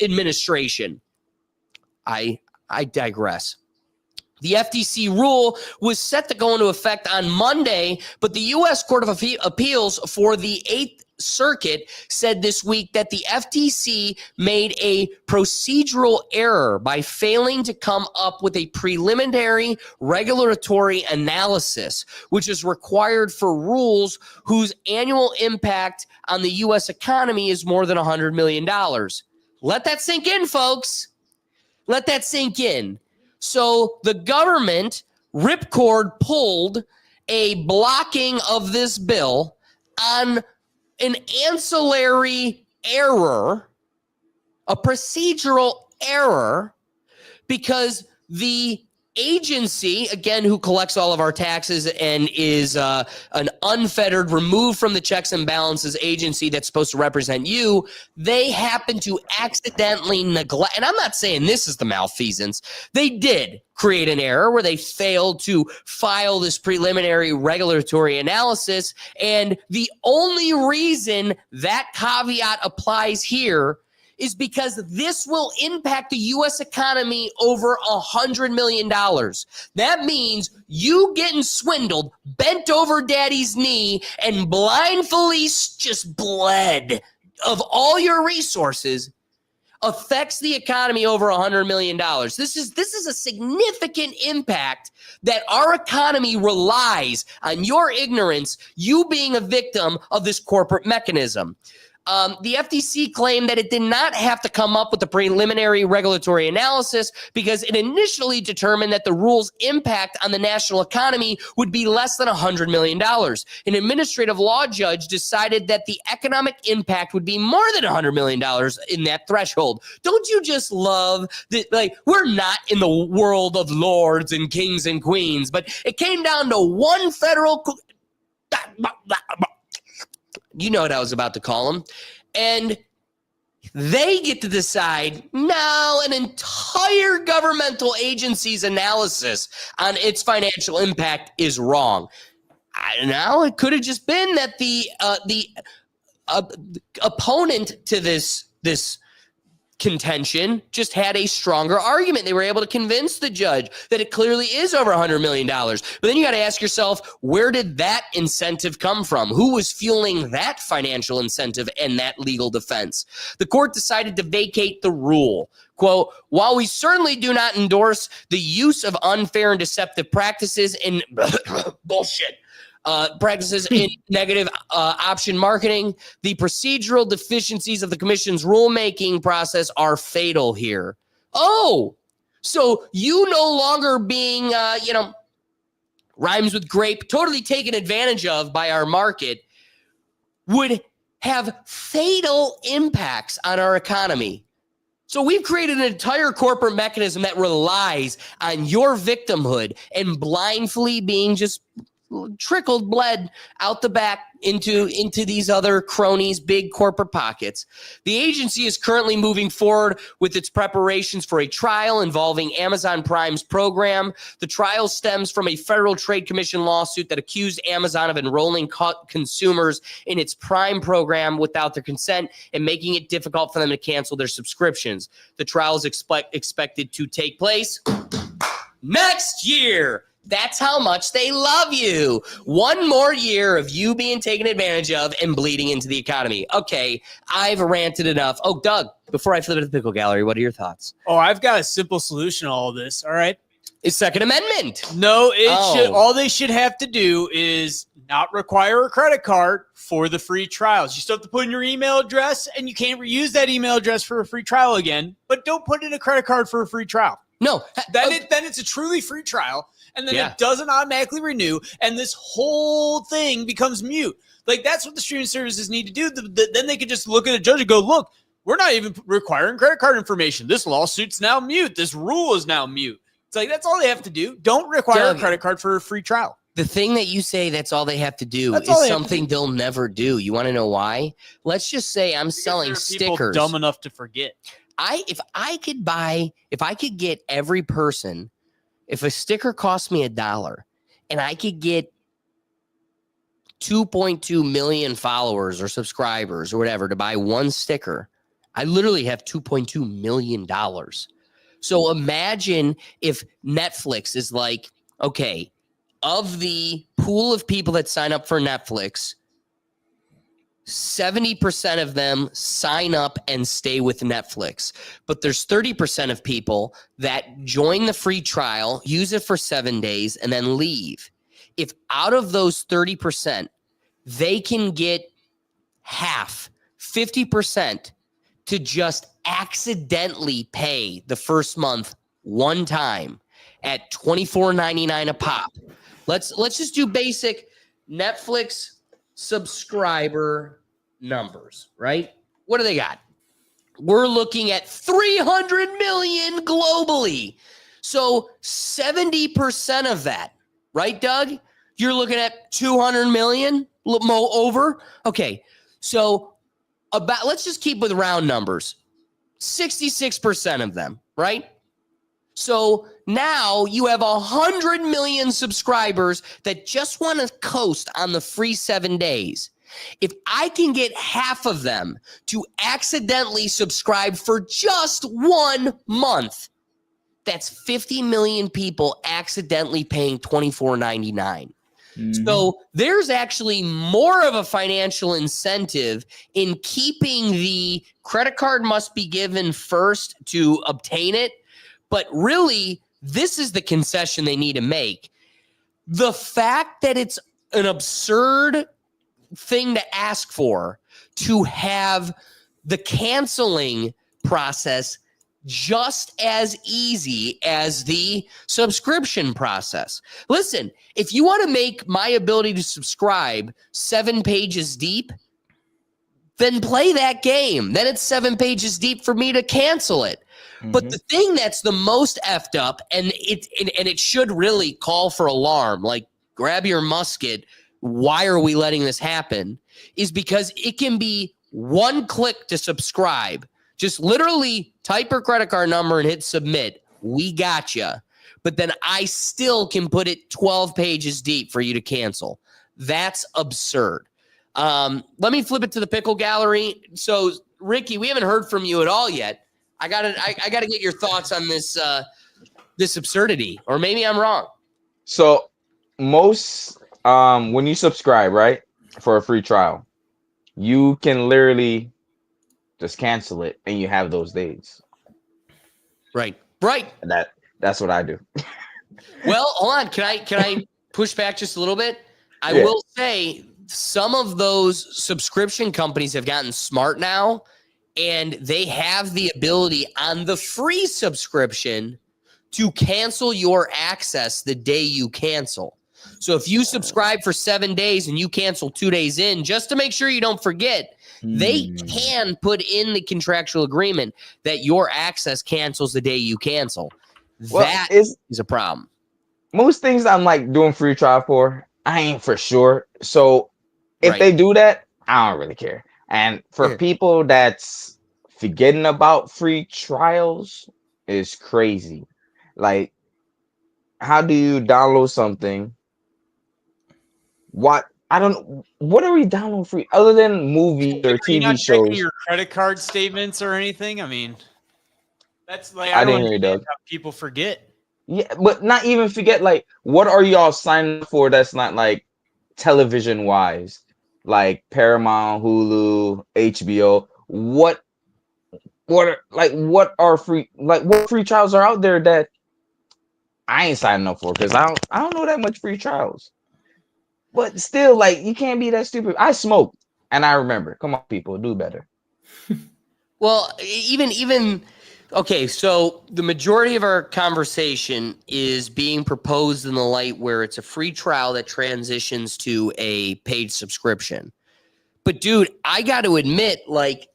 A: administration. I digress. The FTC rule was set to go into effect on Monday, but the U.S. Court of Appeals for the 8th Circuit said this week that the FTC made a procedural error by failing to come up with a preliminary regulatory analysis, which is required for rules whose annual impact on the U.S. economy is more than $100 million. Let that sink in, folks. Let that sink in. So the government, ripcord, pulled a blocking of this bill on an ancillary error, a procedural error, because the agency, again, who collects all of our taxes and is an unfettered, removed from the checks and balances agency that's supposed to represent you, they happen to accidentally neglect, and I'm not saying this is the malfeasance, they did create an error where they failed to file this preliminary regulatory analysis, and the only reason that caveat applies here is because this will impact the U.S. economy over $100 million. That means you getting swindled, bent over daddy's knee, and blindly just bled of all your resources affects the economy over $100 million. This is a significant impact that our economy relies on your ignorance, you being a victim of this corporate mechanism. The FTC claimed that it did not have to come up with a preliminary regulatory analysis because it initially determined that the rule's impact on the national economy would be less than $100 million. An administrative law judge decided that the economic impact would be more than $100 million in that threshold. Don't you just love that? Like, we're not in the world of lords and kings and queens, but it came down to one federal. You know what I was about to call them. And they get to decide, no, an entire governmental agency's analysis on its financial impact is wrong. Now, it could have just been that the opponent to this contention just had a stronger argument. They were able to convince the judge that it clearly is over $100 million. But then you got to ask yourself, where did that incentive come from? Who was fueling that financial incentive and that legal defense? The court decided to vacate the rule. Quote, while we certainly do not endorse the use of unfair and deceptive practices in bullshit, practices in negative option marketing, the procedural deficiencies of the commission's rulemaking process are fatal here. Oh, so you no longer being, rhymes with grape, totally taken advantage of by our market would have fatal impacts on our economy. So we've created an entire corporate mechanism that relies on your victimhood and blindly being just bled out the back into these other cronies, big corporate pockets. The agency is currently moving forward with its preparations for a trial involving Amazon Prime's program. The trial stems from a Federal Trade Commission lawsuit that accused Amazon of enrolling consumers in its Prime program without their consent and making it difficult for them to cancel their subscriptions. The trial is expected to take place next year. That's how much they love you. One more year of you being taken advantage of and bleeding into the economy. Okay, I've ranted enough. Oh, Doug, before I flip it to the Pickle Gallery, what are your thoughts?
B: Oh, I've got a simple solution to all this. All right.
A: It's Second Amendment.
B: No, all they should have to do is not require a credit card for the free trials. You still have to put in your email address, and you can't reuse that email address for a free trial again, but don't put in a credit card for a free trial.
A: No.
B: Then it's a truly free trial. And then it doesn't automatically renew, and this whole thing becomes mute. Like, that's what the streaming services need to do. Then they could just look at a judge and go, look, we're not even requiring credit card information. This lawsuit's now mute. This rule is now mute. It's like, that's all they have to do. Don't require a credit card for a free trial.
A: The thing that you say that's all they have to do is something they'll never do. You want to know why? Let's just say I'm selling stickers.
B: Dumb enough to forget.
A: If I could get every person, if a sticker cost me $1 and I could get 2.2 million followers or subscribers or whatever to buy one sticker, I literally have $2.2 million. So imagine if Netflix is like, okay, of the pool of people that sign up for Netflix, 70% of them sign up and stay with Netflix. But there's 30% of people that join the free trial, use it for 7 days, and then leave. If out of those 30%, they can get half, 50%, to just accidentally pay the first month one time at $24.99 a pop. Let's just do basic Netflix subscriber numbers, right? What do they got? We're looking at 300 million globally. So 70% of that, right, Doug? You're looking at 200 million over. Okay, so let's just keep with round numbers. 66% of them, right? So now you have 100 million subscribers that just want to coast on the free 7 days. If I can get half of them to accidentally subscribe for just 1 month, that's 50 million people accidentally paying $24.99. Mm-hmm. So there's actually more of a financial incentive in keeping the credit card must be given first to obtain it. But really, this is the concession they need to make. The fact that it's an absurd thing to ask for, to have the canceling process just as easy as the subscription process. Listen, if you want to make my ability to subscribe 7 pages deep, then play that game. Then it's 7 pages deep for me to cancel it. But the thing that's the most effed up, and it should really call for alarm, like grab your musket, why are we letting this happen, is because it can be one click to subscribe. Just literally type your credit card number and hit submit. We got you. But then I still can put it 12 pages deep for you to cancel. That's absurd. Let me flip it to the Pickle Gallery. So, Ricky, we haven't heard from you at all yet. I gotta get your thoughts on this this absurdity, or maybe I'm wrong.
D: So most when you subscribe, right, for a free trial, you can literally just cancel it and you have those days.
A: Right.
D: And that's what I do.
A: Well, hold on. Can I push back just a little bit? I will say some of those subscription companies have gotten smart now, and they have the ability on the free subscription to cancel your access the day you cancel. So if you subscribe for 7 days and you cancel 2 days in, just to make sure you don't forget, they can put in the contractual agreement that your access cancels the day you cancel.
D: Well,
A: that is a problem.
D: Most things I'm like doing free trial for, I ain't for sure. So if they do that, I don't really care. And for people that's forgetting about free trials is crazy. Like, how do you download something? What are we downloading free other than movies or
B: Are you
D: TV
B: not
D: shows?
B: checking your credit card statements or anything? I mean, that's like
D: I
B: I don't
D: didn't hear you,
B: understand
D: Doug.
B: how people forget.
D: Yeah, but not even forget, like, what are y'all signing up for that's not like television wise? Like Paramount, Hulu, HBO. What are free, like, what free trials are out there that I ain't signing up for? Because I don't know that much free trials. But still, like, you can't be that stupid. I smoked and I remember. Come on, people, do better.
A: Well, even okay, so the majority of our conversation is being proposed in the light where it's a free trial that transitions to a paid subscription. But dude, I got to admit, like,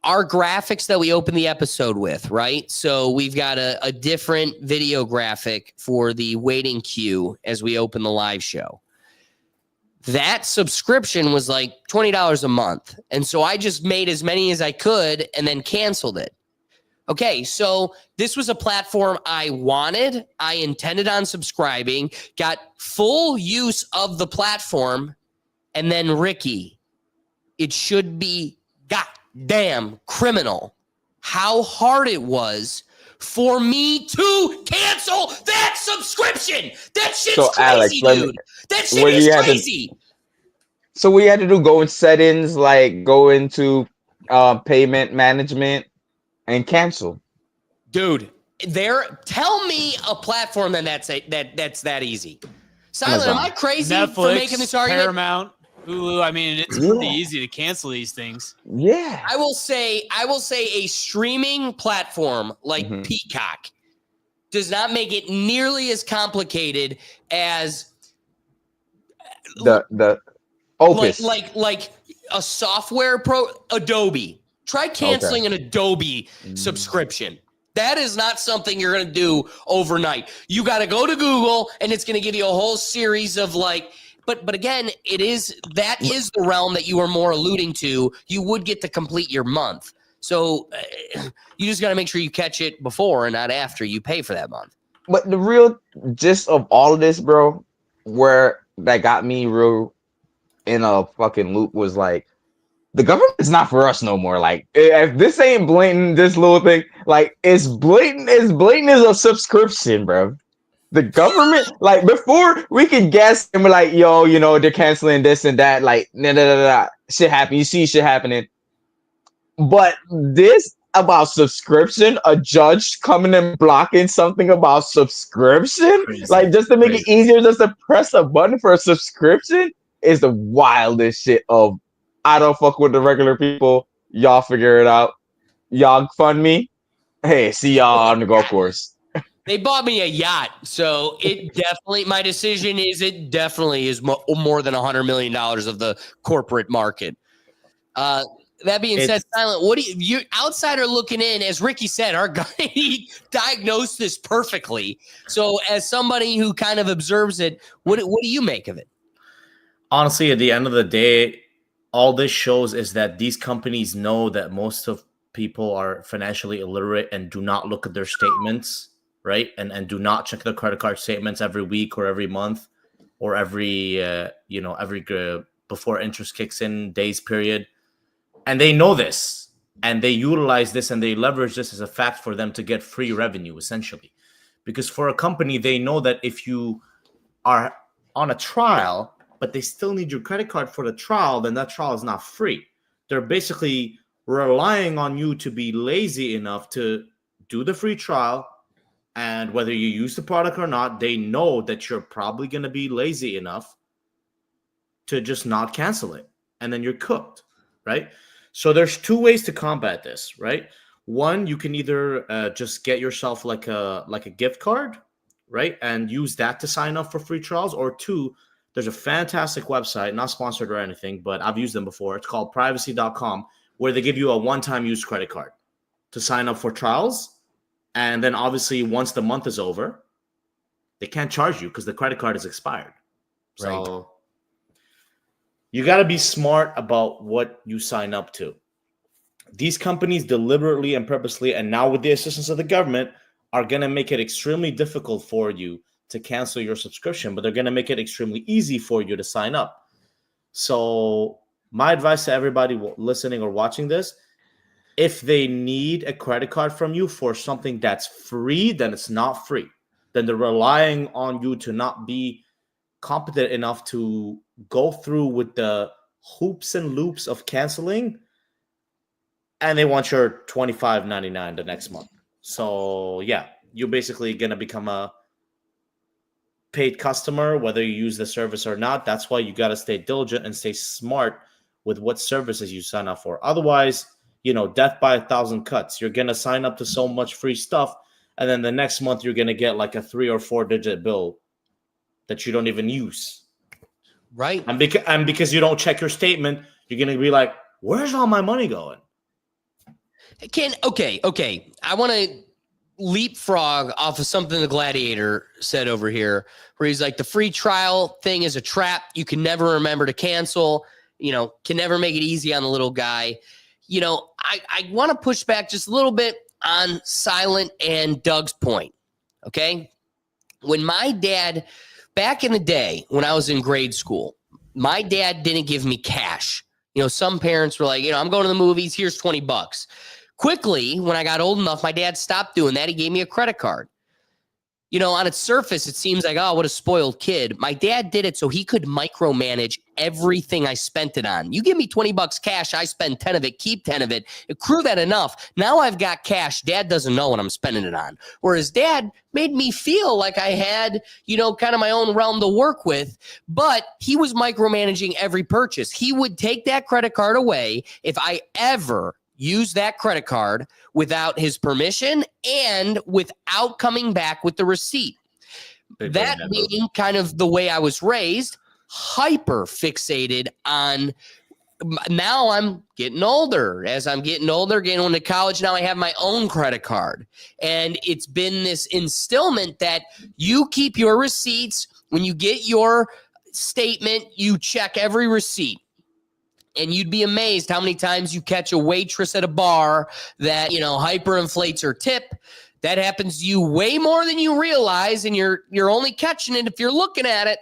A: our graphics that we open the episode with, right? So we've got a different video graphic for the waiting queue as we open the live show. That subscription was like $20 a month. And so I just made as many as I could and then canceled it. Okay, so this was a platform I wanted. I intended on subscribing, got full use of the platform, and then Ricky, it should be goddamn criminal how hard it was for me to cancel that subscription. That shit's
D: So,
A: crazy,
D: Alex,
A: dude. That shit is crazy.
D: So what you had to do, go in settings, like go into payment management and cancel.
A: Dude, tell me a platform that's that easy. Silent, am I crazy
B: Netflix,
A: for making this argument?
B: Paramount, Hulu. I mean, it's pretty easy to cancel these things.
D: Yeah.
A: I will say a streaming platform like Peacock does not make it nearly as complicated as
D: The Opus.
A: like a software Adobe. Try canceling an Adobe subscription. That is not something you're going to do overnight. You got to go to Google, and it's going to give you a whole series of like. But again, that is the realm that you are more alluding to. You would get to complete your month, so you just got to make sure you catch it before and not after you pay for that month.
D: But the real gist of all of this, bro, where that got me real in a fucking loop was like, the government is not for us no more. Like, if this ain't blatant, this little thing, like, it's blatant as a subscription, bro. The government, like, before we could guess and we're like, yo, you know, they're canceling this and that, like, shit happen. You see shit happening. But this about subscription, a judge coming and blocking something about subscription, like, just to make it easier just to press a button for a subscription, is the wildest shit of I don't fuck with the regular people. Y'all figure it out. Y'all fund me. Hey, see y'all on the golf course.
A: They bought me a yacht, so it definitely. My decision is it definitely is more than $100 million of the corporate market. That being said, Silent, what do you outsider looking in? As Ricky said, our guy he diagnosed this perfectly. So, as somebody who kind of observes it, what do you make of it?
C: Honestly, at the end of the day, all this shows is that these companies know that most of people are financially illiterate and do not look at their statements, right? And do not check their credit card statements every week or every month or every before interest kicks in days period. And they know this, and they utilize this, and they leverage this as a fact for them to get free revenue, essentially. Because for a company, they know that if you are on a trial, but they still need your credit card for the trial, then that trial is not free. They're basically relying on you to be lazy enough to do the free trial, and whether you use the product or not, they know that you're probably going to be lazy enough to just not cancel it, and then you're cooked, right? So there's two ways to combat this, right? One, you can either just get yourself like a gift card, right, and use that to sign up for free trials. Or two, there's a fantastic website, not sponsored or anything, but I've used them before. It's called privacy.com, where they give you a one-time use credit card to sign up for trials. And then obviously once the month is over, they can't charge you because the credit card is expired.
A: Right.
C: So you got to be smart about what you sign up to. These companies deliberately and purposely, and now with the assistance of the government, are going to make it extremely difficult for you to cancel your subscription, but they're going to make it extremely easy for you to sign up. So my advice to everybody listening or watching this, if they need a credit card from you for something that's free, then it's not free. Then they're relying on you to not be competent enough to go through with the hoops and loops of canceling, and they want your $25.99 the next month. So yeah, you're basically going to become a paid customer, whether you use the service or not. That's why you got to stay diligent and stay smart with what services you sign up for. Otherwise, death by 1,000 cuts. You're going to sign up to so much free stuff, and then the next month you're going to get like a 3 or 4 digit bill that you don't even use.
A: Right.
C: And because you don't check your statement, you're going to be like, where's all my money going?
A: Okay. I want to leapfrog off of something the Gladiator said over here, where he's like, the free trial thing is a trap. You can never remember to cancel, can never make it easy on the little guy. I want to push back just a little bit on Silent and Doug's point. Okay. When my dad, back in the day when I was in grade school, my dad didn't give me cash. Some parents were like, I'm going to the movies. Here's $20. Quickly, when I got old enough, my dad stopped doing that. He gave me a credit card. On its surface, it seems like, oh, what a spoiled kid. My dad did it so he could micromanage everything I spent it on. You give me $20 cash, I spend 10 of it, keep 10 of it. Accrue that enough. Now I've got cash. Dad doesn't know what I'm spending it on. Whereas dad made me feel like I had, kind of my own realm to work with, but he was micromanaging every purchase. He would take that credit card away if I ever use that credit card without his permission and without coming back with the receipt. That being kind of the way I was raised, hyper fixated on. Now I'm getting older. As I'm getting older, getting into college, now I have my own credit card. And it's been this instillment that you keep your receipts. When you get your statement, you check every receipt. And you'd be amazed how many times you catch a waitress at a bar that, hyperinflates her tip. That happens to you way more than you realize, and you're only catching it if you're looking at it.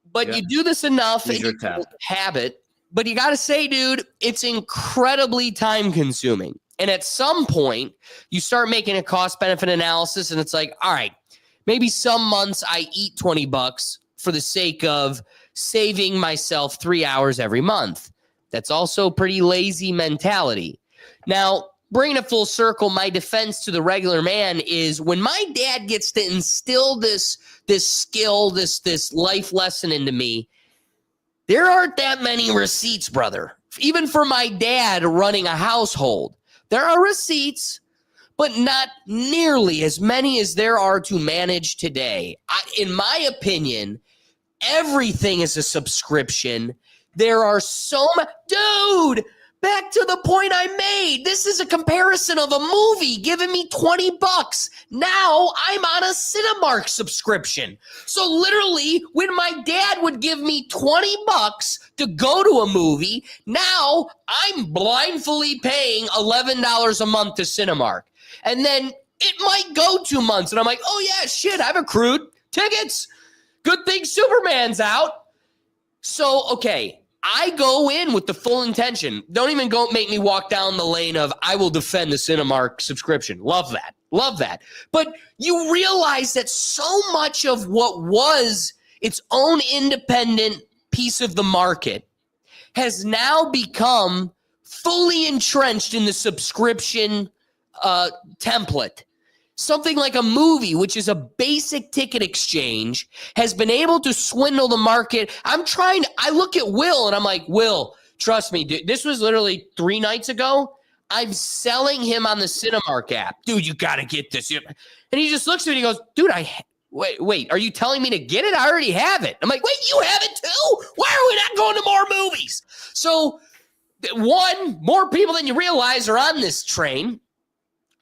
A: But you do this enough and you have it. But you got to say, dude, it's incredibly time consuming. And at some point, you start making a cost-benefit analysis, and it's like, all right, maybe some months I eat $20 for the sake of saving myself 3 hours every month. That's also a pretty lazy mentality. Now, bringing it full circle, my defense to the regular man is when my dad gets to instill this skill, this life lesson into me, There aren't that many receipts, brother. Even for my dad running a household, there are receipts, but not nearly as many as there are to manage today. In my opinion, everything is a subscription. There are so many. Dude, back to the point I made. This is a comparison of a movie giving me $20. Now I'm on a Cinemark subscription. So literally, when my dad would give me $20 to go to a movie, now I'm blindly paying $11 a month to Cinemark. And then it might go 2 months, and I'm like, oh yeah, shit, I've accrued tickets. Good thing Superman's out. So, okay, I go in with the full intention. Don't even go make me walk down the lane of I will defend the Cinemark subscription. Love that. Love that. But you realize that so much of what was its own independent piece of the market has now become fully entrenched in the subscription template. Something like a movie, which is a basic ticket exchange, has been able to swindle the market. I look at Will and I'm like, Will, trust me, dude, this was literally 3 nights ago. I'm selling him on the Cinemark app. Dude, you got to get this. And he just looks at me and he goes, dude, wait, are you telling me to get it? I already have it. I'm like, wait, you have it too? Why are we not going to more movies? So, one, more people than you realize are on this train.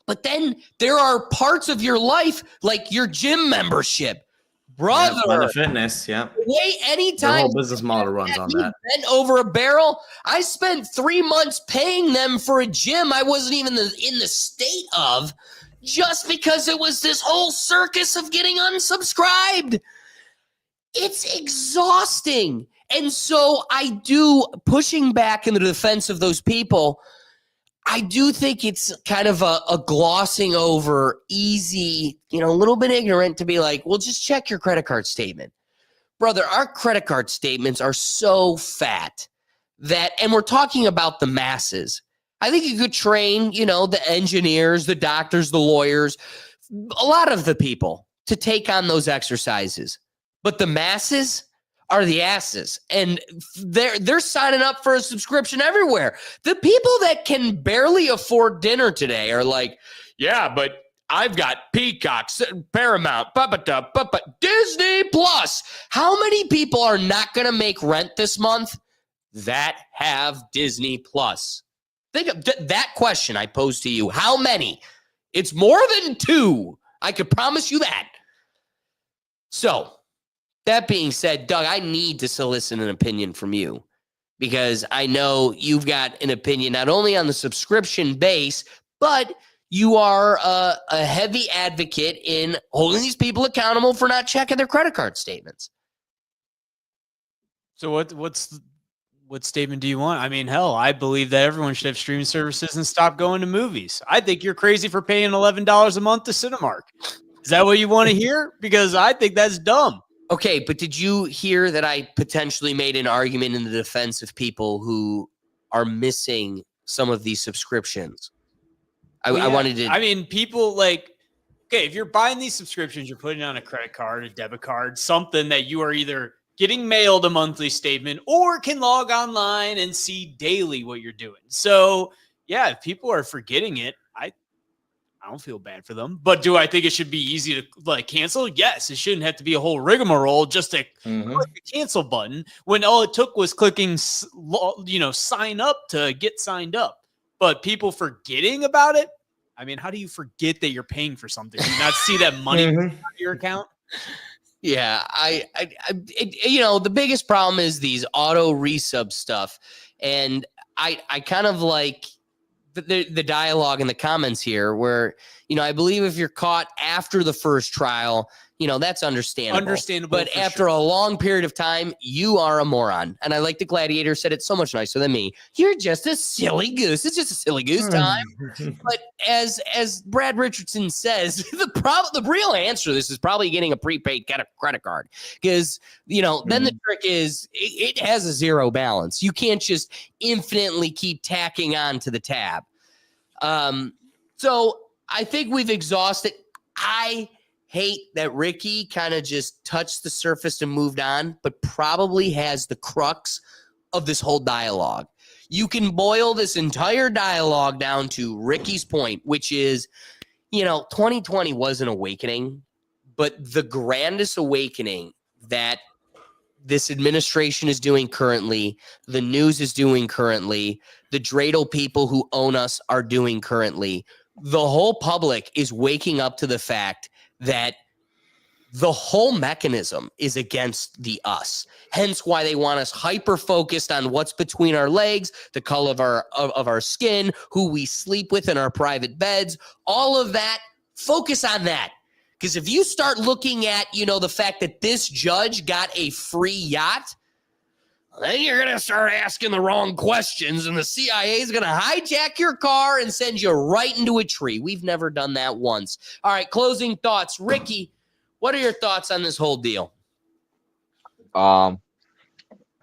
A: But then there are parts of your life, like your gym membership, brother.
C: Planet Fitness, yeah.
A: Wait, anytime.
C: The whole business model runs on that.
A: Bent over a barrel. I spent 3 months paying them for a gym I wasn't even in the state of, just because it was this whole circus of getting unsubscribed. It's exhausting. And so pushing back in the defense of those people, I do think it's kind of a glossing over easy, a little bit ignorant to be like, well, just check your credit card statement. Brother, our credit card statements are so fat and we're talking about the masses. I think you could train, the engineers, the doctors, the lawyers, a lot of the people to take on those exercises. But the masses are the asses, and they're signing up for a subscription everywhere. The people that can barely afford dinner today are like, yeah, but I've got Peacock, Paramount, Disney Plus. How many people are not going to make rent this month that have Disney Plus? Think of that question I posed to you. How many? It's more than 2. I could promise you that. So, that being said, Doug, I need to solicit an opinion from you because I know you've got an opinion not only on the subscription base, but you are a heavy advocate in holding these people accountable for not checking their credit card statements.
B: So what statement do you want? I mean, hell, I believe that everyone should have streaming services and stop going to movies. I think you're crazy for paying $11 a month to Cinemark. Is that what you want to hear? Because I think that's dumb.
A: Okay, but did you hear that I potentially made an argument in the defense of people who are missing some of these subscriptions? I wanted to.
B: I mean, people like, okay, if you're buying these subscriptions, you're putting on a credit card, a debit card, something that you are either getting mailed a monthly statement or can log online and see daily what you're doing. So, yeah, if people are forgetting it, I don't feel bad for them, but do I think it should be easy to cancel? Yes, it shouldn't have to be a whole rigmarole just to click the cancel button when all it took was clicking, sign up to get signed up. But people forgetting about it. I mean, how do you forget that you're paying for something? Do you not see that money out of your account?
A: Yeah, the biggest problem is these auto resub stuff, and I kind of like the dialogue in the comments here where, I believe if you're caught after the first trial, that's understandable. But after a long period of time, you are a moron. And I like the Gladiator said it so much nicer than me. You're just a silly goose. It's just a silly goose time. But as Brad Richardson says, the real answer to this is probably getting a prepaid credit card. Because, then the trick is it has a zero balance. You can't just infinitely keep tacking on to the tab. So I think we've exhausted. I hate that Ricky kind of just touched the surface and moved on, but probably has the crux of this whole dialogue. You can boil this entire dialogue down to Ricky's point, which is, 2020 was an awakening, but the grandest awakening that this administration is doing currently, the news is doing currently, the dreidel people who own us are doing currently, the whole public is waking up to the fact that the whole mechanism is against the us. Hence why they want us hyper-focused on what's between our legs, the color of our skin, who we sleep with in our private beds, all of that. Focus on that. Because if you start looking at, the fact that this judge got a free yacht, then you're going to start asking the wrong questions, and the CIA is going to hijack your car and send you right into a tree. We've never done that once. All right, closing thoughts. Ricky, what are your thoughts on this whole deal?
D: They're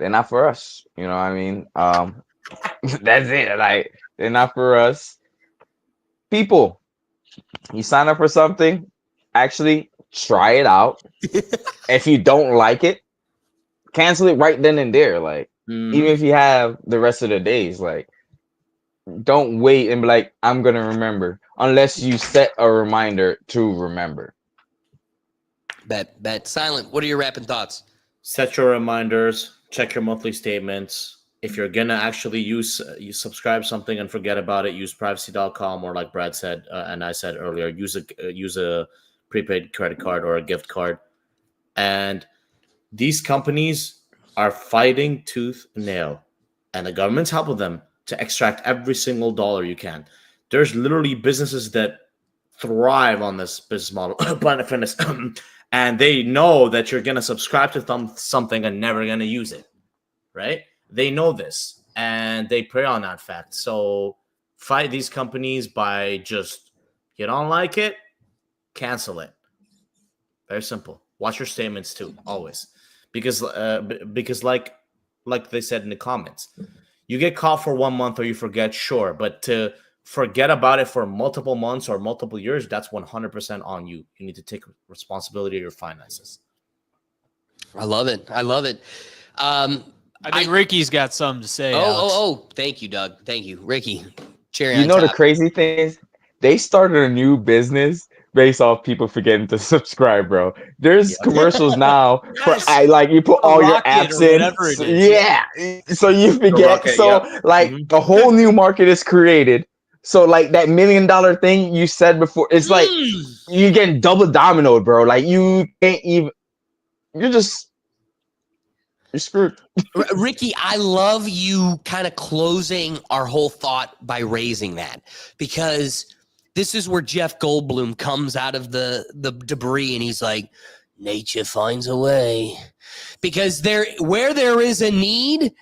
D: not for us. You know what I mean? That's it. Like, they're not for us. People, you sign up for something, actually try it out. If you don't like it, cancel it right then and there. Like, even if you have the rest of the days, like, don't wait and be like, I'm gonna remember, unless you set a reminder to remember.
A: Bet. Silent, what are your rapping thoughts?
C: Set your reminders, check your monthly statements. If you're gonna actually you subscribe something and forget about it, use privacy.com, or like Brad said and I said earlier, use a prepaid credit card or a gift card. And these companies are fighting tooth and nail, and the government's helping them to extract every single dollar you can. There's literally businesses that thrive on this business model, Planet Fitness, and they know that you're going to subscribe to something and never going to use it, right? They know this, and they prey on that fact. So fight these companies by just, you don't like it, cancel it. Very simple. Watch your statements too, always. Because like they said in the comments, you get caught for 1 month or you forget, sure, but to forget about it for multiple months or multiple years, that's 100% on you. You need to take responsibility of your finances.
A: I love it.
B: I think Ricky's got something to say.
A: Oh, thank you, Doug. Thank you, Ricky. Cherry
D: You
A: on
D: know,
A: top.
D: the crazy thing is, they started a new business based off people forgetting to subscribe, bro. There's commercials now for
B: Yes.
D: you put
B: Or
D: all your
B: Rocket
D: apps
B: or
D: in.
B: whatever it is.
D: Yeah. So you forget.
C: Rocket,
D: So a whole new market is created. So like that $1 million thing you said before, it's like you're getting double dominoed, bro. Like you can't even. You're screwed.
A: Ricky, I love you kind of closing our whole thought by raising that, because this is where Jeff Goldblum comes out of the debris and he's like, nature finds a way. Because where there is a need,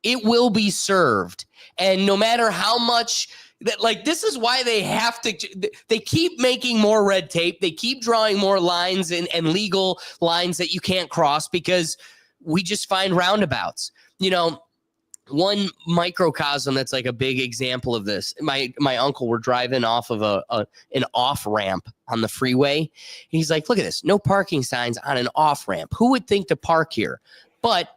A: it will be served. And no matter how much this is why they keep making more red tape. They keep drawing more lines and legal lines that you can't cross, because we just find roundabouts. One microcosm that's like a big example of this. My uncle, were driving off of an off ramp on the freeway. And he's like, look at this, no parking signs on an off ramp. Who would think to park here? But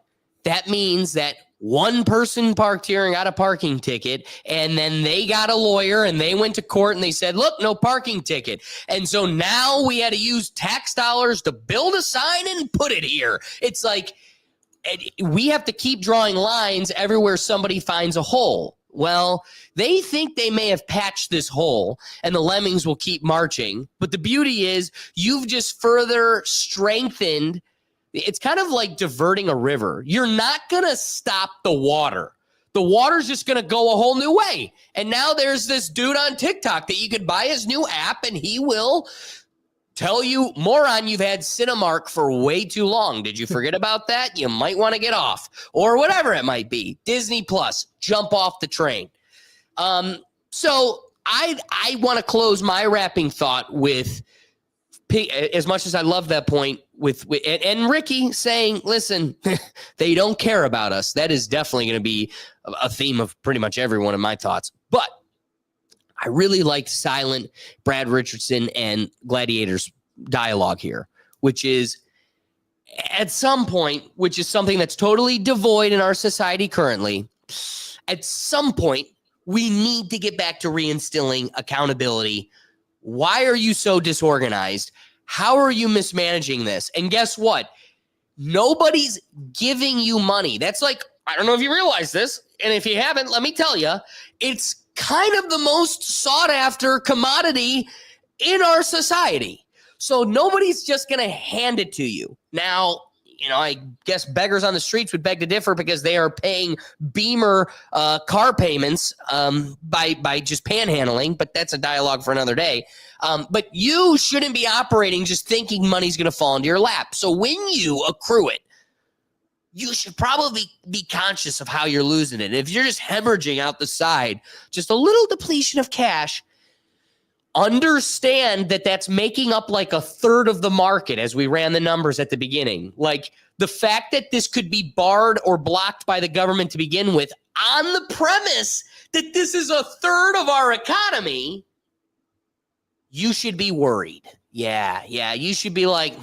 A: that means that one person parked here and got a parking ticket, and then they got a lawyer and they went to court and they said, look, no parking ticket. And so now we had to use tax dollars to build a sign and put it here. It's like, we have to keep drawing lines everywhere somebody finds a hole. Well, they think they may have patched this hole and the lemmings will keep marching. But the beauty is you've just further strengthened. It's kind of like diverting a river. You're not going to stop the water. The water's just going to go a whole new way. And now there's this dude on TikTok that you could buy his new app, and he will tell you, moron, you've had Cinemark for way too long. Did you forget about that? You might want to get off, or whatever it might be. Disney Plus, jump off the train. So I want to close my wrapping thought with, as much as I love that point, with and Ricky saying, listen, they don't care about us. That is definitely going to be a theme of pretty much every one of my thoughts. But I really liked Silent, Brad Richardson, and Gladiator's dialogue here, which is at some point, which is something that's totally devoid in our society currently, at some point, we need to get back to reinstilling accountability. Why are you so disorganized? How are you mismanaging this? And guess what? Nobody's giving you money. That's like, I don't know if you realize this, and if you haven't, let me tell you, it's kind of the most sought after commodity in our society. So nobody's just going to hand it to you. Now, I guess beggars on the streets would beg to differ because they are paying Beamer car payments by just panhandling, but that's a dialogue for another day. But you shouldn't be operating just thinking money's going to fall into your lap. So when you accrue it, you should probably be conscious of how you're losing it. If you're just hemorrhaging out the side, just a little depletion of cash, understand that that's making up like a third of the market as we ran the numbers at the beginning. Like the fact that this could be barred or blocked by the government to begin with on the premise that this is a third of our economy, you should be worried. Yeah. You should be like,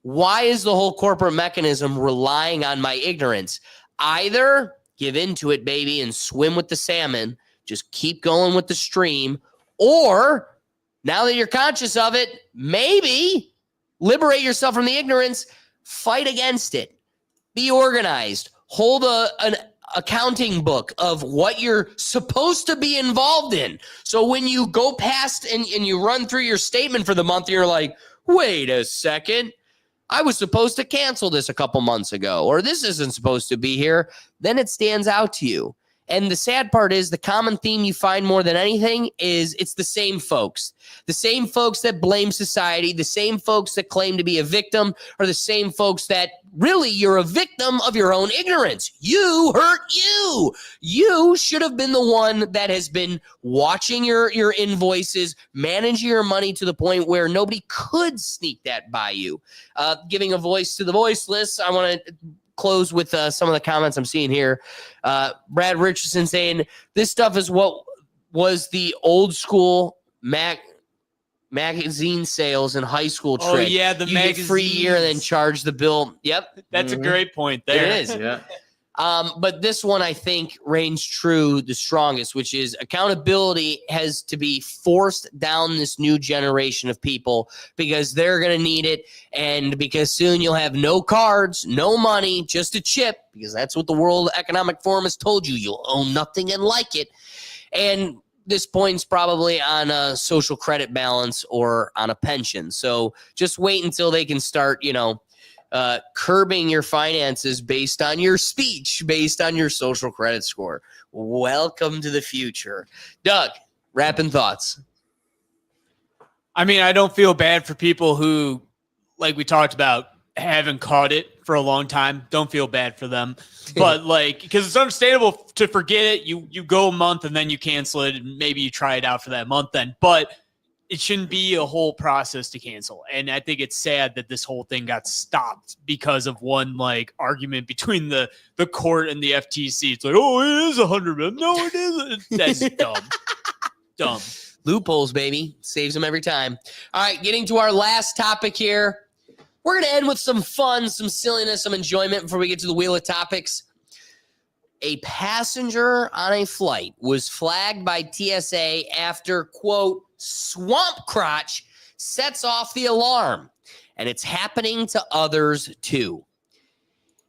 A: why is the whole corporate mechanism relying on my ignorance? Either give into it, baby, and swim with the salmon, just keep going with the stream, or now that you're conscious of it, maybe liberate yourself from the ignorance, fight against it, be organized, hold an accounting book of what you're supposed to be involved in. So when you go past and you run through your statement for the month, you're like, wait a second, I was supposed to cancel this a couple months ago, or this isn't supposed to be here. Then it stands out to you. And the sad part is the common theme you find more than anything is it's the same folks that blame society, the same folks that claim to be a victim, are the same folks that really you're a victim of your own ignorance. You hurt you. You should have been the one that has been watching your invoices, managing your money to the point where nobody could sneak that by you. Giving a voice to the voiceless, I want to close with some of the comments I'm seeing here. Brad Richardson saying this stuff is what was the old school magazine sales in high school trick.
B: Oh yeah, the
A: magazine, get free year and then charge the bill. Yep,
B: that's a great point there.
A: It is.
C: Yeah.
A: But this one I think reigns true the strongest, which is accountability has to be forced down this new generation of people because they're going to need it. And because soon you'll have no cards, no money, just a chip, because that's what the World Economic Forum has told you. You'll own nothing and like it. And this point's probably on a social credit balance or on a pension. So just wait until they can start, curbing your finances based on your speech, based on your social credit score. Welcome to the future. Doug, wrapping thoughts.
B: I mean, I don't feel bad for people who, like we talked about, haven't caught it for a long time. Don't feel bad for them. But because it's understandable to forget it. You go a month and then you cancel it and maybe you try it out for that month then. But it shouldn't be a whole process to cancel. And I think it's sad that this whole thing got stopped because of one argument between the court and the FTC. It's like, oh, it is 100 million. No, it isn't. That's dumb. Dumb.
A: Loopholes, baby. Saves them every time. All right, getting to our last topic here. We're going to end with some fun, some silliness, some enjoyment before we get to the wheel of topics. A passenger on a flight was flagged by TSA after, quote, swamp crotch sets off the alarm. And it's happening to others too.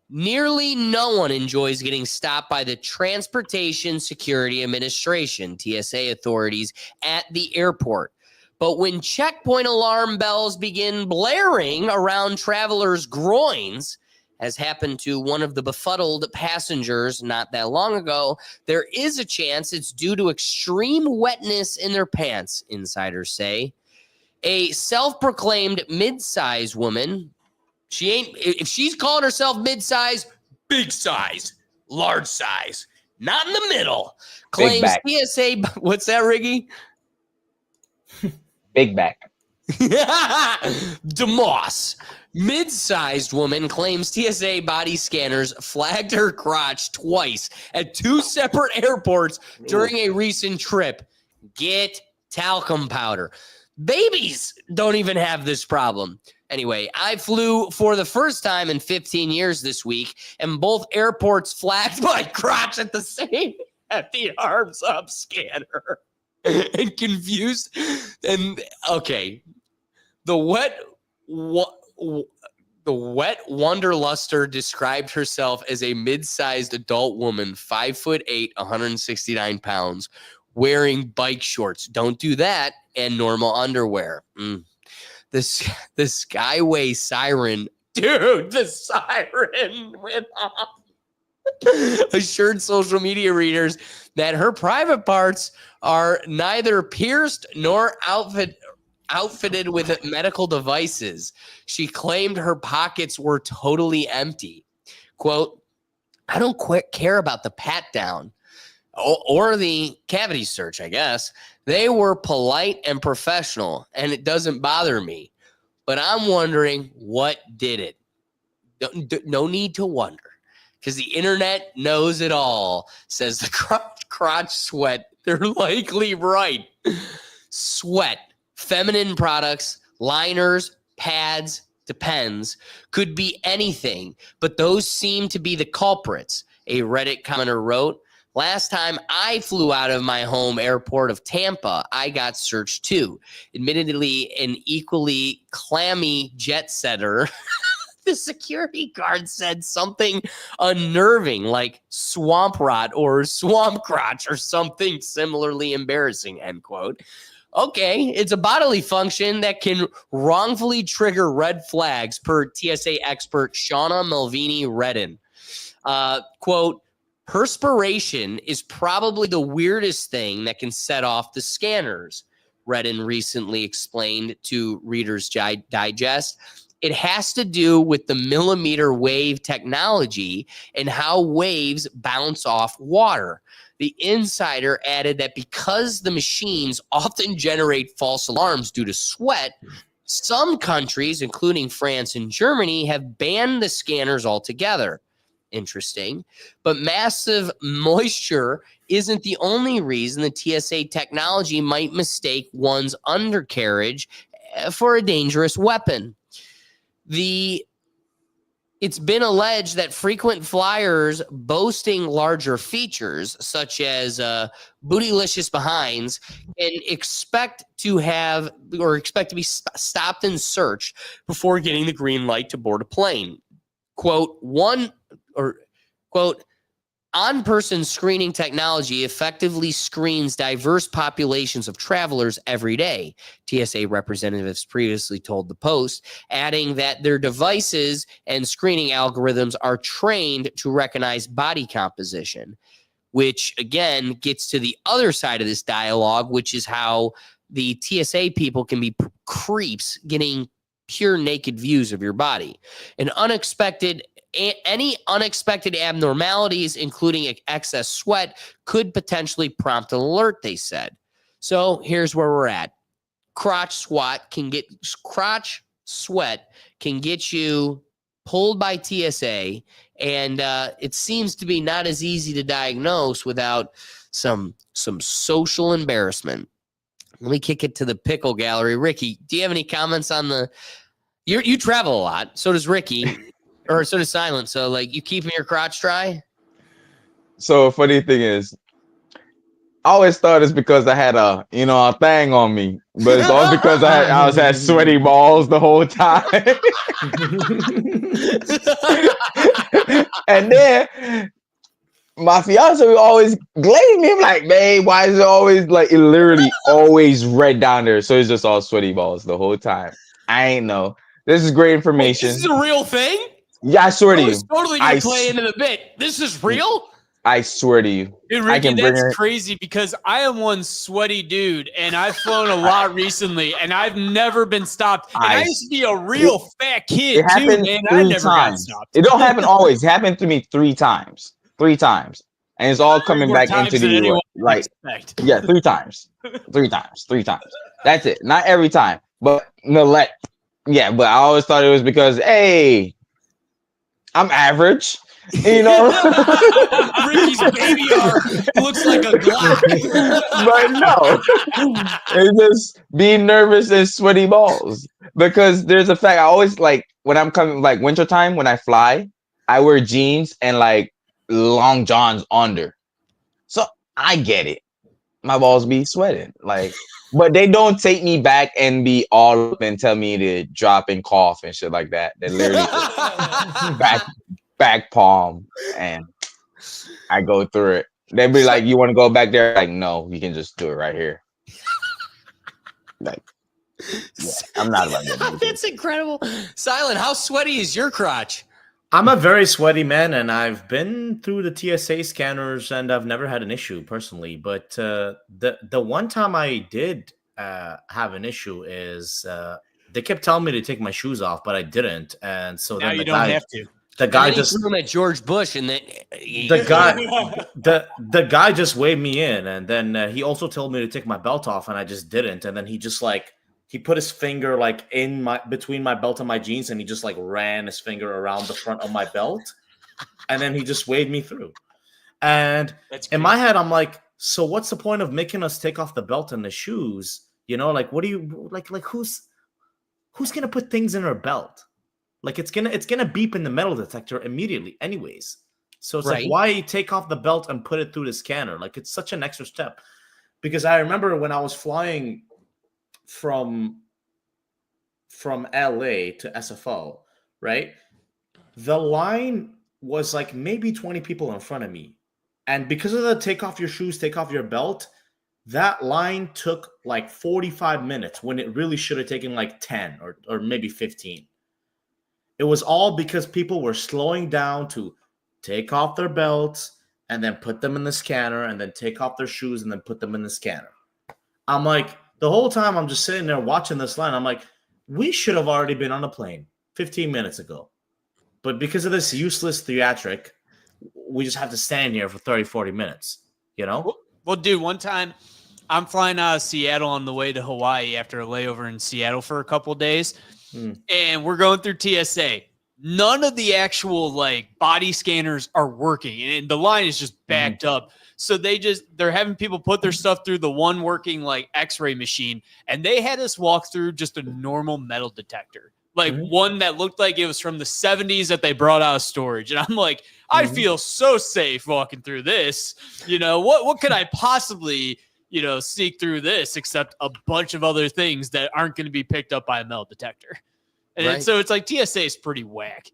A: Nearly no one enjoys getting stopped by the Transportation Security Administration, TSA authorities, at the airport. But when checkpoint alarm bells begin blaring around travelers' groins, as happened to one of the befuddled passengers not that long ago, there is a chance it's due to extreme wetness in their pants, insiders say. A self-proclaimed mid-size woman, if she's calling herself mid-size, big size, large size, not in the middle, claims TSA, what's that, Riggy?
D: Big back.
A: DeMoss. Mid-sized woman claims TSA body scanners flagged her crotch twice at two separate airports during a recent trip. Get talcum powder. Babies don't even have this problem. Anyway, I flew for the first time in 15 years this week, and both airports flagged my crotch at the arms up scanner. And confused. And okay, the wet Wanderluster described herself as a mid-sized adult woman, 5'8", 169 pounds, wearing bike shorts. Don't do that, and normal underwear. The Skyway siren, dude, the siren went off. Assured social media readers that her private parts are neither pierced nor outfitted with medical devices. She claimed her pockets were totally empty. Quote, I don't care about the pat down or the cavity search, I guess. They were polite and professional, and it doesn't bother me. But I'm wondering what did it. No need to wonder, because the internet knows it all, says the crotch sweat. They're likely right. Sweat, feminine products, liners, pads, depends, could be anything, but those seem to be the culprits. A Reddit commenter wrote, last time I flew out of my home airport of Tampa, I got searched too. Admittedly, an equally clammy jet setter. The security guard said something unnerving like swamp rot or swamp crotch or something similarly embarrassing, end quote. Okay, it's a bodily function that can wrongfully trigger red flags per TSA expert Shauna Melvini Redden. Quote, perspiration is probably the weirdest thing that can set off the scanners, Redden recently explained to Reader's Digest. It has to do with the millimeter wave technology and how waves bounce off water. The insider added that because the machines often generate false alarms due to sweat, some countries, including France and Germany, have banned the scanners altogether. Interesting. But massive moisture isn't the only reason the TSA technology might mistake one's undercarriage for a dangerous weapon. It's been alleged that frequent flyers boasting larger features, such as bootylicious behinds, can expect to be stopped and searched before getting the green light to board a plane. Quote, on-person screening technology effectively screens diverse populations of travelers every day, TSA representatives previously told the Post, adding that their devices and screening algorithms are trained to recognize body composition, which, again, gets to the other side of this dialogue, which is how the TSA people can be creeps getting pure naked views of your body. Any unexpected abnormalities, including excess sweat, could potentially prompt an alert, they said. So here's where we're at. Crotch sweat can get you pulled by TSA, and it seems to be not as easy to diagnose without some social embarrassment. Let me kick it to the Pickle Gallery. Ricky, do you have any comments on the? You travel a lot, so does Ricky. Or so does Silent. So, like, you keeping your crotch dry?
D: So, funny thing is, I always thought it's because I had a thing on me, but it's all because I had sweaty balls the whole time. And then my fiance would always glare me. I'm like, babe, why is it always like it literally always red down there? So it's just all sweaty balls the whole time. I ain't know. This is great information.
A: Wait, this is a real thing?
D: Yeah, I swear to you.
A: Totally gonna play into the bit. This is real?
D: I swear to you.
B: Dude, Ricky, that's crazy because I am one sweaty dude and I've flown a lot recently and I've never been stopped. And I used to be a real fat kid too, man. I never got stopped.
D: It don't happen always. It happened to me 3 times. 3 times. And it's all coming back into the US. Like, yeah, 3 times. 3 times. 3 times. That's it. Not every time. But but I always thought it was because, hey, I'm average. You know,
B: Ricky's baby arm looks like a Glock.
D: but no, it's just being nervous and sweaty balls. Because there's a fact I always like when I'm coming like wintertime when I fly, I wear jeans and like long johns under. So I get it. My balls be sweating. Like, but they don't take me back and be all up and tell me to drop and cough and shit like that. They literally just back palm and I go through it. They'd be like, "You want to go back there?" Like, no, you can just do it right here. Like, yeah, I'm not about to.
A: That's incredible. Silent, how sweaty is your crotch?
C: I'm a very sweaty man, and I've been through the TSA scanners, and I've never had an issue personally. But the one time I did have an issue is they kept telling me to take my shoes off, but I didn't, and so
B: Now
C: then
B: you
C: the
B: don't
C: guy,
B: have to.
C: the
A: And
C: guy
A: then he
C: just
A: threw him at George Bush, and then
C: the guy just waved me in, and then he also told me to take my belt off, and I just didn't, and then he just like. He put his finger like in my between my belt and my jeans, and he just like ran his finger around the front of my belt, and then he just waved me through. And in my head, I'm like, so what's the point of making us take off the belt and the shoes? You know, like what do you like who's gonna put things in her belt? Like it's gonna beep in the metal detector immediately, anyways. So it's
A: Right.
C: like why take off the belt and put it through the scanner? Like it's such an extra step. Because I remember when I was flying from LA to SFO, right? The line was like maybe 20 people in front of me. And because of the take off your shoes, take off your belt, that line took like 45 minutes when it really should have taken like 10 or maybe 15. It was all because people were slowing down to take off their belts and then put them in the scanner and then take off their shoes and then put them in the scanner. I'm like, the whole time I'm just sitting there watching this line, I'm like, we should have already been on a plane 15 minutes ago. But because of this useless theatric, we just have to stand here for 30, 40 minutes, you know?
B: Well, dude, one time I'm flying out of Seattle on the way to Hawaii after a layover in Seattle for a couple of days. And we're going through TSA. None of the actual like body scanners are working. And the line is just backed up. So they're having people put their stuff through the one working like x-ray machine. And they had us walk through just a normal metal detector. Like one that looked like it was from the 70s that they brought out of storage. And I'm like, I feel so safe walking through this. You know, what could I possibly, sneak through this except a bunch of other things that aren't going to be picked up by a metal detector. And so it's like TSA is pretty whack.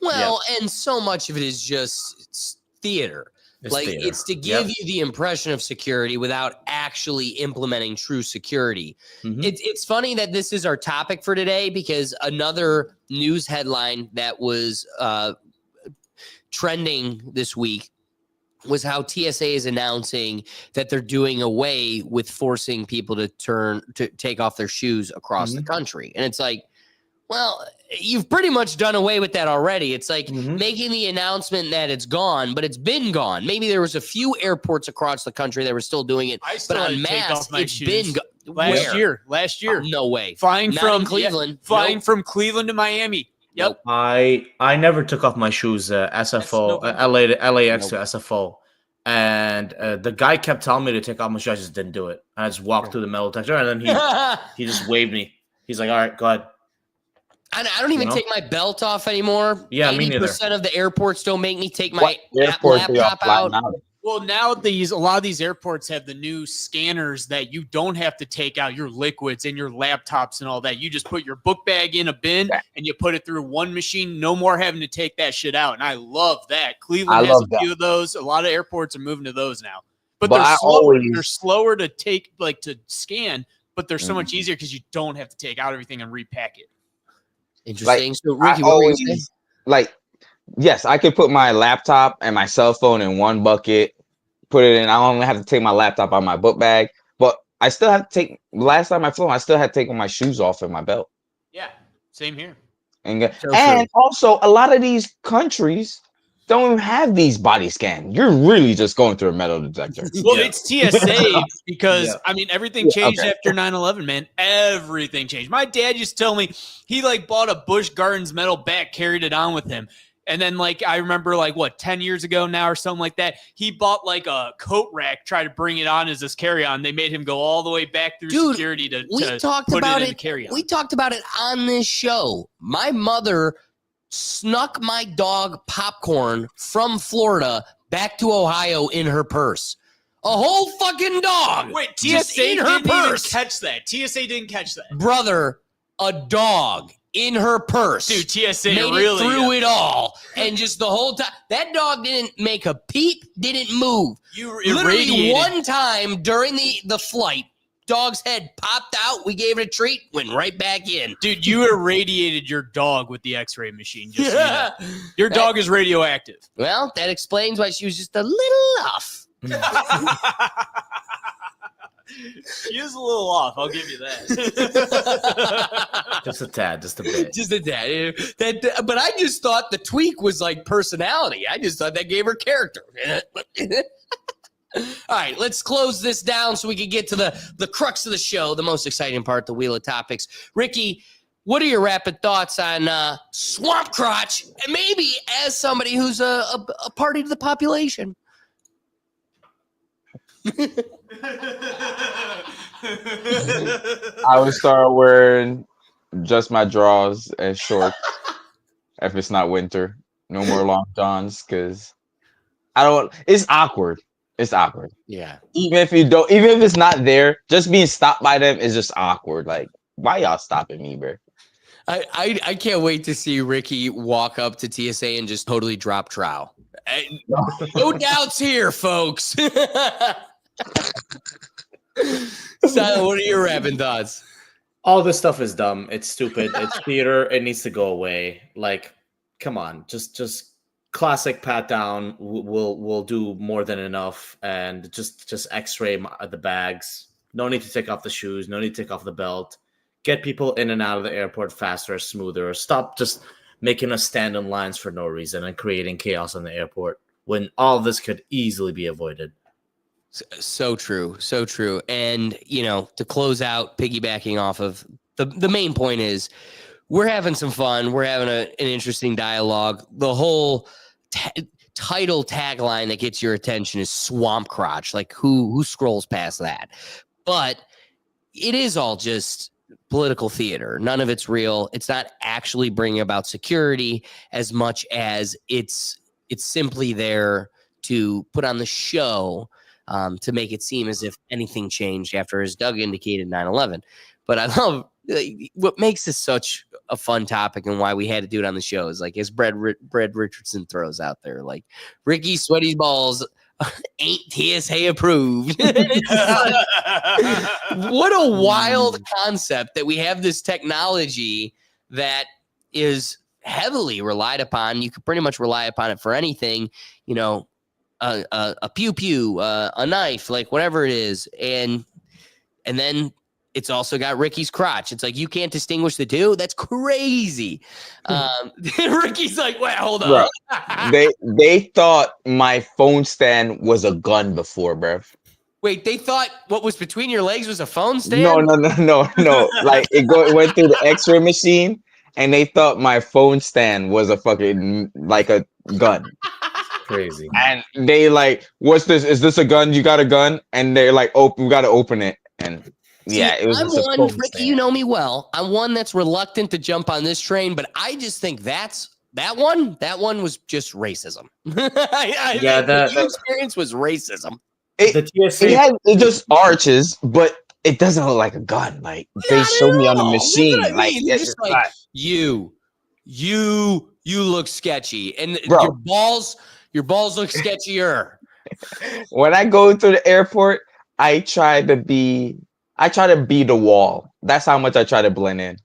A: Well, and so much of it is just theater. It's to give you the impression of security without actually implementing true security. It's funny that this is our topic for today because another news headline that was trending this week was how TSA is announcing that they're doing away with forcing people to take off their shoes across the country. And it's like, well, you've pretty much done away with that already. It's like making the announcement that it's gone, but it's been gone. Maybe there was a few airports across the country that were still doing it, but en masse, it's been
B: last year.
A: No way.
B: Flying
A: Not
B: from
A: in Cleveland.
B: Flying from Cleveland to Miami. Yep.
C: I never took off my shoes, SFO, LAX to SFO. And the guy kept telling me to take off my shoes. I just didn't do it. I just walked through the metal detector and then he just waved me. He's like, all right, go ahead.
A: I don't even take my belt off anymore.
C: Yeah, me neither.
A: 80% of the airports don't make me take my laptop out.
B: Well, now a lot of these airports have the new scanners that you don't have to take out your liquids and your laptops and all that. You just put your book bag in a bin and you put it through one machine. No more having to take that shit out. And I love that. Cleveland has a few of those. A lot of airports are moving to those now. But they're slower to take, like to scan, but they're so much easier because you don't have to take out everything and repack it.
A: Interesting. So, Ricky, what were you saying?
D: Yes, I could put my laptop and my cell phone in one bucket, put it in. I only have to take my laptop out of my book bag, but I still have to take. Last time I flew, I still had to take my shoes off and my belt.
B: Yeah, same here.
D: And also, a lot of these countries don't even have these body scans. You're really just going through a metal detector.
B: Well, it's TSA because everything changed after 9/11, man. Everything changed. My dad used to tell me he bought a Busch Gardens metal bat, carried it on with him. And then like I remember like 10 years ago now or something like that, he bought like a coat rack, tried to bring it on as this carry-on. They made him go all the way back through security to
A: talked
B: put
A: about
B: it in the carry-on.
A: We talked about it on this show. My mother snuck my dog popcorn from Florida back to Ohio in her purse. A whole fucking dog.
B: Wait,
A: just
B: TSA
A: in her
B: didn't even
A: purse.
B: catch that. TSA didn't catch that.
A: Brother, a dog in her purse.
B: Dude, TSA
A: made
B: really
A: it through it all. And just the whole time, that dog didn't make a peep, didn't move.
B: You
A: Literally
B: irradiated.
A: one time during the flight, dog's head popped out. We gave it a treat, went right back in.
B: Dude, you irradiated your dog with the X-ray machine. Just so you know. Your dog is radioactive.
A: Well, that explains why she was just a little off.
B: She is a little off. I'll give you that.
C: Just a tad, just a bit.
A: Just a tad. But I just thought the tweak was like personality. I just thought that gave her character. All right, let's close this down so we can get to the crux of the show, the most exciting part, the wheel of topics. Ricky, what are your rapid thoughts on Swamp Crotch? And maybe as somebody who's a party to the population.
D: I would start wearing just my drawers and shorts if it's not winter. No more long johns because I don't. It's awkward. It's awkward.
A: Yeah.
D: Even if it's not there, just being stopped by them is just awkward. Like, why y'all stopping me, bro?
A: I can't wait to see Ricky walk up to TSA and just totally drop trowel. No doubts here, folks. Silent, what are your rapid thoughts?
C: All this stuff is dumb. It's stupid. It's theater. It needs to go away. Like, come on, just classic pat down. We'll do more than enough, and just X-ray the bags. No need to take off the shoes. No need to take off the belt. Get people in and out of the airport faster, smoother. Stop just making us stand in lines for no reason and creating chaos in the airport when all this could easily be avoided.
A: So true. So true. And, to close out, piggybacking off of the main point is we're having some fun. We're having an interesting dialogue. The whole title tagline that gets your attention is Swamp Crotch. Like who scrolls past that? But it is all just political theater. None of it's real. It's not actually bringing about security as much as it's simply there to put on the show, to make it seem as if anything changed after, as Doug indicated, 9/11. But I love what makes this such a fun topic and why we had to do it on the show is like, as Brad Richardson throws out there, like, Ricky Sweaty Balls ain't TSA approved. Like, what a wild concept that we have this technology that is heavily relied upon. You could pretty much rely upon it for anything, a pew, a knife, like whatever it is. And then it's also got Ricky's crotch. It's like, you can't distinguish the two. That's crazy. Ricky's like, wait, hold on.
D: They thought my phone stand was a gun before, bro.
A: Wait, they thought what was between your legs was a phone stand?
D: No. Like it went through the X-ray machine, and they thought my phone stand was a fucking like a gun.
C: Crazy.
D: And they like, what's this? Is this a gun? You got a gun? And they're like, we got to open it. And yeah, it was.
A: I'm one, Ricky, you know me well. I'm one that's reluctant to jump on this train, but I just think that one was just racism. The experience was racism.
D: It just arches, but it doesn't look like a gun. Like they showed me on the machine. Like
A: it's just like you look sketchy, and
D: bro,
A: your balls look sketchier.
D: When I go to the airport, I try to be the wall. That's how much I try to blend in.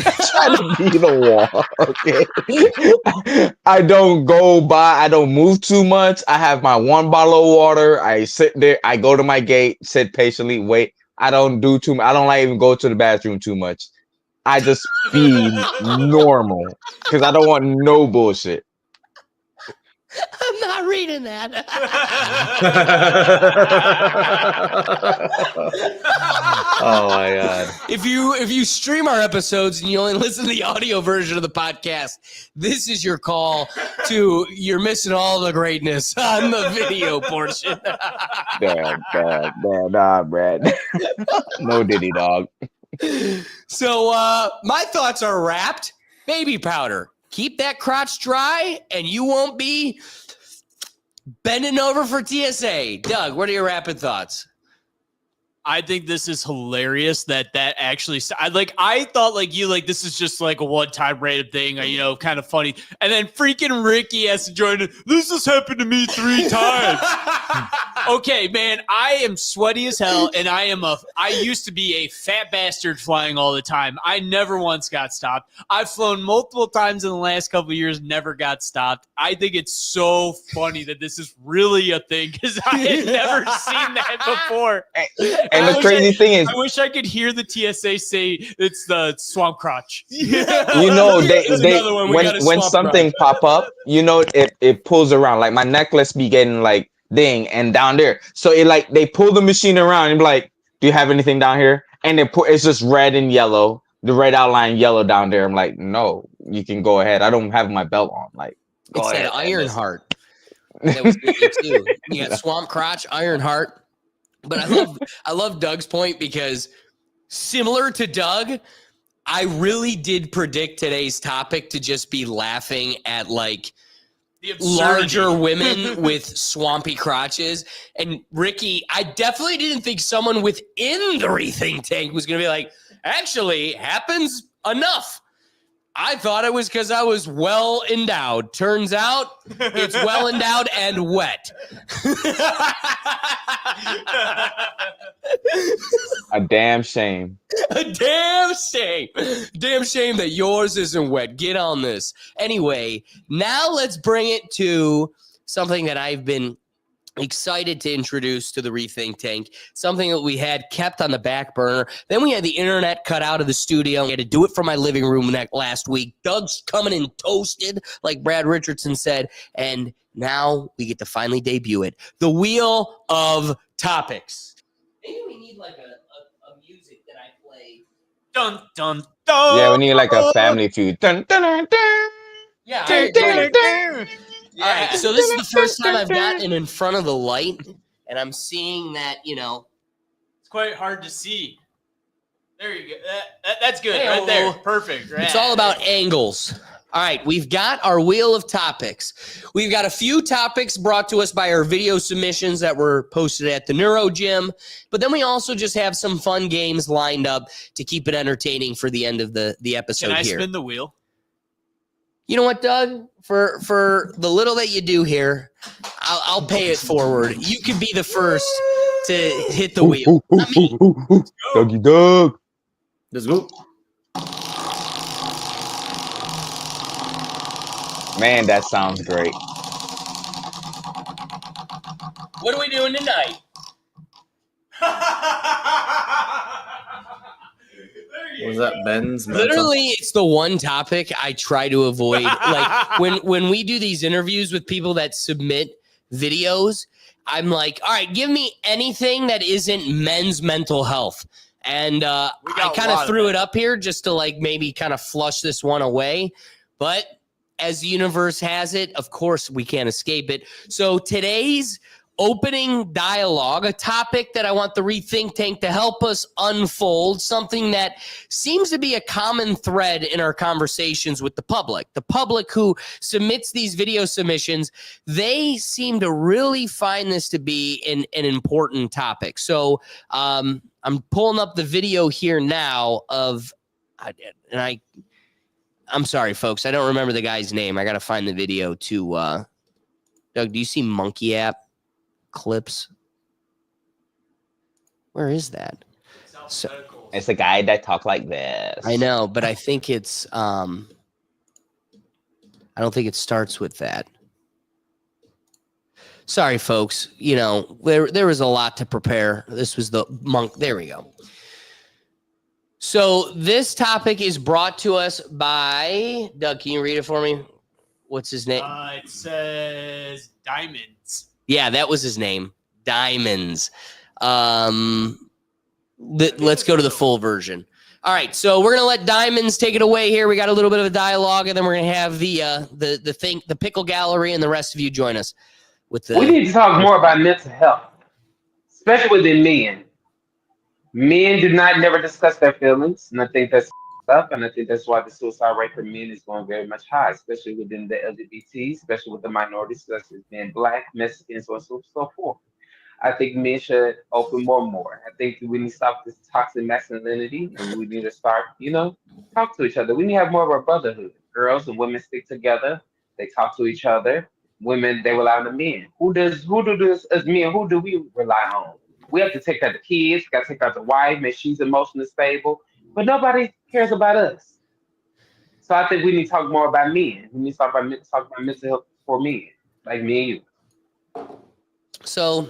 D: I try to be the wall. Okay. I don't go by. I don't move too much. I have my one bottle of water. I sit there. I go to my gate, sit patiently, wait. I don't do too much. I don't like even go to the bathroom too much. I just be normal because I don't want no bullshit.
A: I'm not reading that.
C: Oh my god.
A: If you stream our episodes and you only listen to the audio version of the podcast, this is your call to you're missing all the greatness on the video portion.
D: Damn, nah, Brad. No Diddy, dog.
A: So my thoughts are wrapped. Baby powder. Keep that crotch dry and you won't be bending over for TSA. Doug, what are your rapid thoughts?
B: I think this is hilarious that actually I thought like you like this is just like a one-time random thing, kind of funny. And then freaking Ricky has to join it. This has happened to me 3 times. Okay, man, I am sweaty as hell and I used to be a fat bastard flying all the time. I never once got stopped. I've flown multiple times in the last couple of years, never got stopped. I think it's so funny that this is really a thing because I had never seen that before.
D: And the crazy thing is,
B: I wish I could hear the TSA say it's the swamp crotch.
D: they when something pop up, it pulls around. Like my necklace be getting like ding and down there. So they pull the machine around and be like, do you have anything down here? And it's just red and yellow, the red outline yellow down there. I'm like, no, you can go ahead. I don't have my belt on. Like,
A: it's that Iron Heart. That was good too. You got swamp crotch, Iron Heart. But I love Doug's point because similar to Doug, I really did predict today's topic to just be laughing at like larger women with swampy crotches. And Ricky, I definitely didn't think someone within the Rethink Tank was going to be like, actually happens enough. I thought it was because I was well endowed. Turns out it's well endowed and wet.
D: A damn shame.
A: A damn shame. Damn shame that yours isn't wet. Get on this. Anyway, now let's bring it to something that I've been excited to introduce to the Rethink Tank, something that we had kept on the back burner. Then we had the internet cut out of the studio. We had to do it from my living room last week. Doug's coming in toasted, like Brad Richardson said, and now we get to finally debut it. The Wheel of Topics. Maybe we need like a music that I play.
B: Dun, dun, dun.
D: Yeah, we need like a Family Feud. Dun, dun, dun, dun.
A: Yeah.
D: Dun, dun, dun.
A: All right, so this is the first time I've gotten in front of the light, and I'm seeing that,
B: It's quite hard to see. There you go. That's good.
A: Hey-o.
B: Right there. Perfect. Right.
A: It's all about angles. All right, we've got our Wheel of Topics. We've got a few topics brought to us by our video submissions that were posted at the Neuro Gym, but then we also just have some fun games lined up to keep it entertaining for the end of the episode
B: Can I
A: here.
B: spin the wheel?
A: You know what, Doug? For the little that you do here, I'll pay it forward. You can be the first to hit the wheel.
D: Dougie Doug.
C: Let's go.
D: Man, that sounds great.
A: What are we doing tonight?
C: Was that Ben's?
A: Literally, it's the one topic I try to avoid. Like when we do these interviews with people that submit videos, I'm like, all right, give me anything that isn't men's mental health. And I kind of threw it up here just to like maybe kind of flush this one away. But as the universe has it, of course, we can't escape it. So today's opening dialogue, a topic that I want the Rethink Tank to help us unfold, something that seems to be a common thread in our conversations with the public. The public who submits these video submissions, they seem to really find this to be an important topic. So I'm pulling up the video here now I'm sorry, folks. I don't remember the guy's name. I got to find the video to Doug, do you see Monkey App clips? Where is that? So,
D: It's the guy that talk like this.
A: I know, but I think it's I don't think it starts with that. Sorry, folks. There was a lot to prepare. This was the monk. There we go. So this topic is brought to us by Doug. Can you read it for me? What's his name?
B: It says Diamonds.
A: Yeah, that was his name. Diamonds. Let's go to the full version. All right, so we're gonna let Diamonds take it away here. We got a little bit of a dialogue, and then we're gonna have the Pickle Gallery, and the rest of you join us with the.
E: We need to talk more about mental health, especially within men. Men do not never discuss their feelings, and I think that's up, and I think that's why the suicide rate for men is going very much high, especially within the LGBT, especially with the minorities, such as being Black, Mexicans, or so forth. I think men should open more. I think we need to stop this toxic masculinity, and we need to start, talk to each other. We need to have more of a brotherhood. Girls and women stick together. They talk to each other. Women, they rely on the men. Who do this as men? Who do we rely on? We have to take care of the kids. Got to take care of the wife, make sure she's emotionally stable. But nobody cares about us. So I think we need to talk more about men. We need to talk about mental health for men, like me and you.
A: So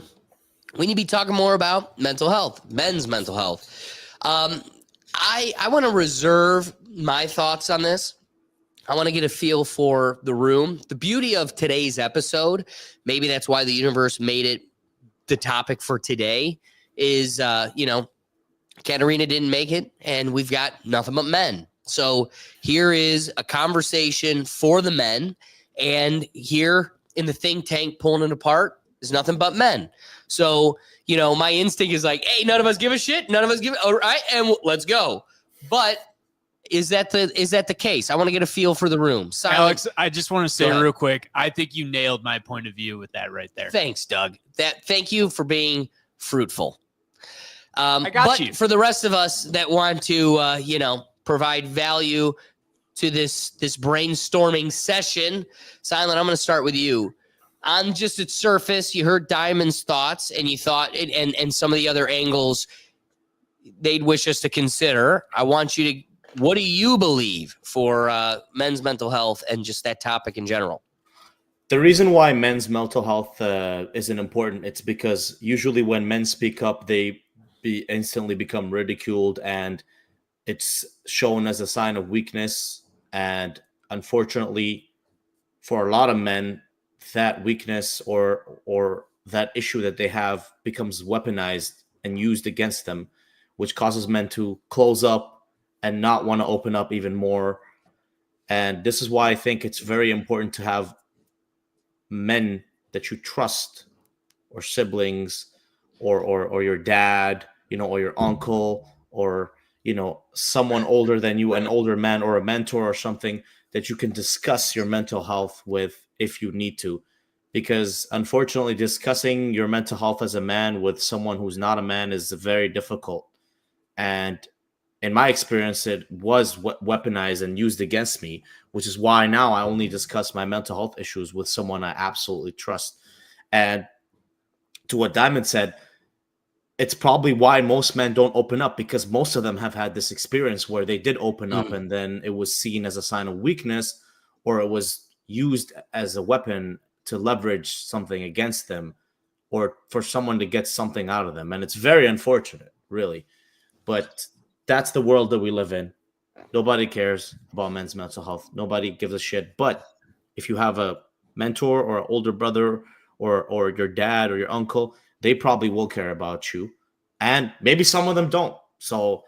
A: we need to be talking more about mental health, men's mental health. I want to reserve my thoughts on this. I want to get a feel for the room. The beauty of today's episode, maybe that's why the universe made it the topic for today, is, Katarina didn't make it, and we've got nothing but men. So here is a conversation for the men, and here in the think tank pulling it apart is nothing but men. So, my instinct is like, hey, none of us give a shit. None of us give it. All right, and let's go. But is that the case? I want to get a feel for the room.
B: Alex, I just want to say real quick, I think you nailed my point of view with that right there.
A: Thanks, Doug. Thank you for being fruitful.
B: I got you.
A: For the rest of us that want to, provide value to this brainstorming session, Silent, I'm going to start with you. On just its surface, you heard Diamond's thoughts, and you thought, and some of the other angles they'd wish us to consider. I want you to, what do you believe for men's mental health and just that topic in general?
C: The reason why men's mental health isn't important, it's because usually when men speak up, they instantly become ridiculed, and it's shown as a sign of weakness. And unfortunately, for a lot of men, that weakness or that issue that they have becomes weaponized and used against them, which causes men to close up and not want to open up even more. And this is why I think it's very important to have men that you trust, or siblings, or your dad, or your uncle, or someone older than you, an older man, or a mentor or something that you can discuss your mental health with if you need to. Because unfortunately, discussing your mental health as a man with someone who's not a man is very difficult. And in my experience, it was weaponized and used against me, which is why now I only discuss my mental health issues with someone I absolutely trust. And to what Diamond said, it's probably why most men don't open up, because most of them have had this experience where they did open up and then it was seen as a sign of weakness, or it was used as a weapon to leverage something against them, or for someone to get something out of them. And it's very unfortunate, really. But that's the world that we live in. Nobody cares about men's mental health. Nobody gives a shit. But if you have a mentor or an older brother or your dad or your uncle, they probably will care about you. And maybe some of them don't. So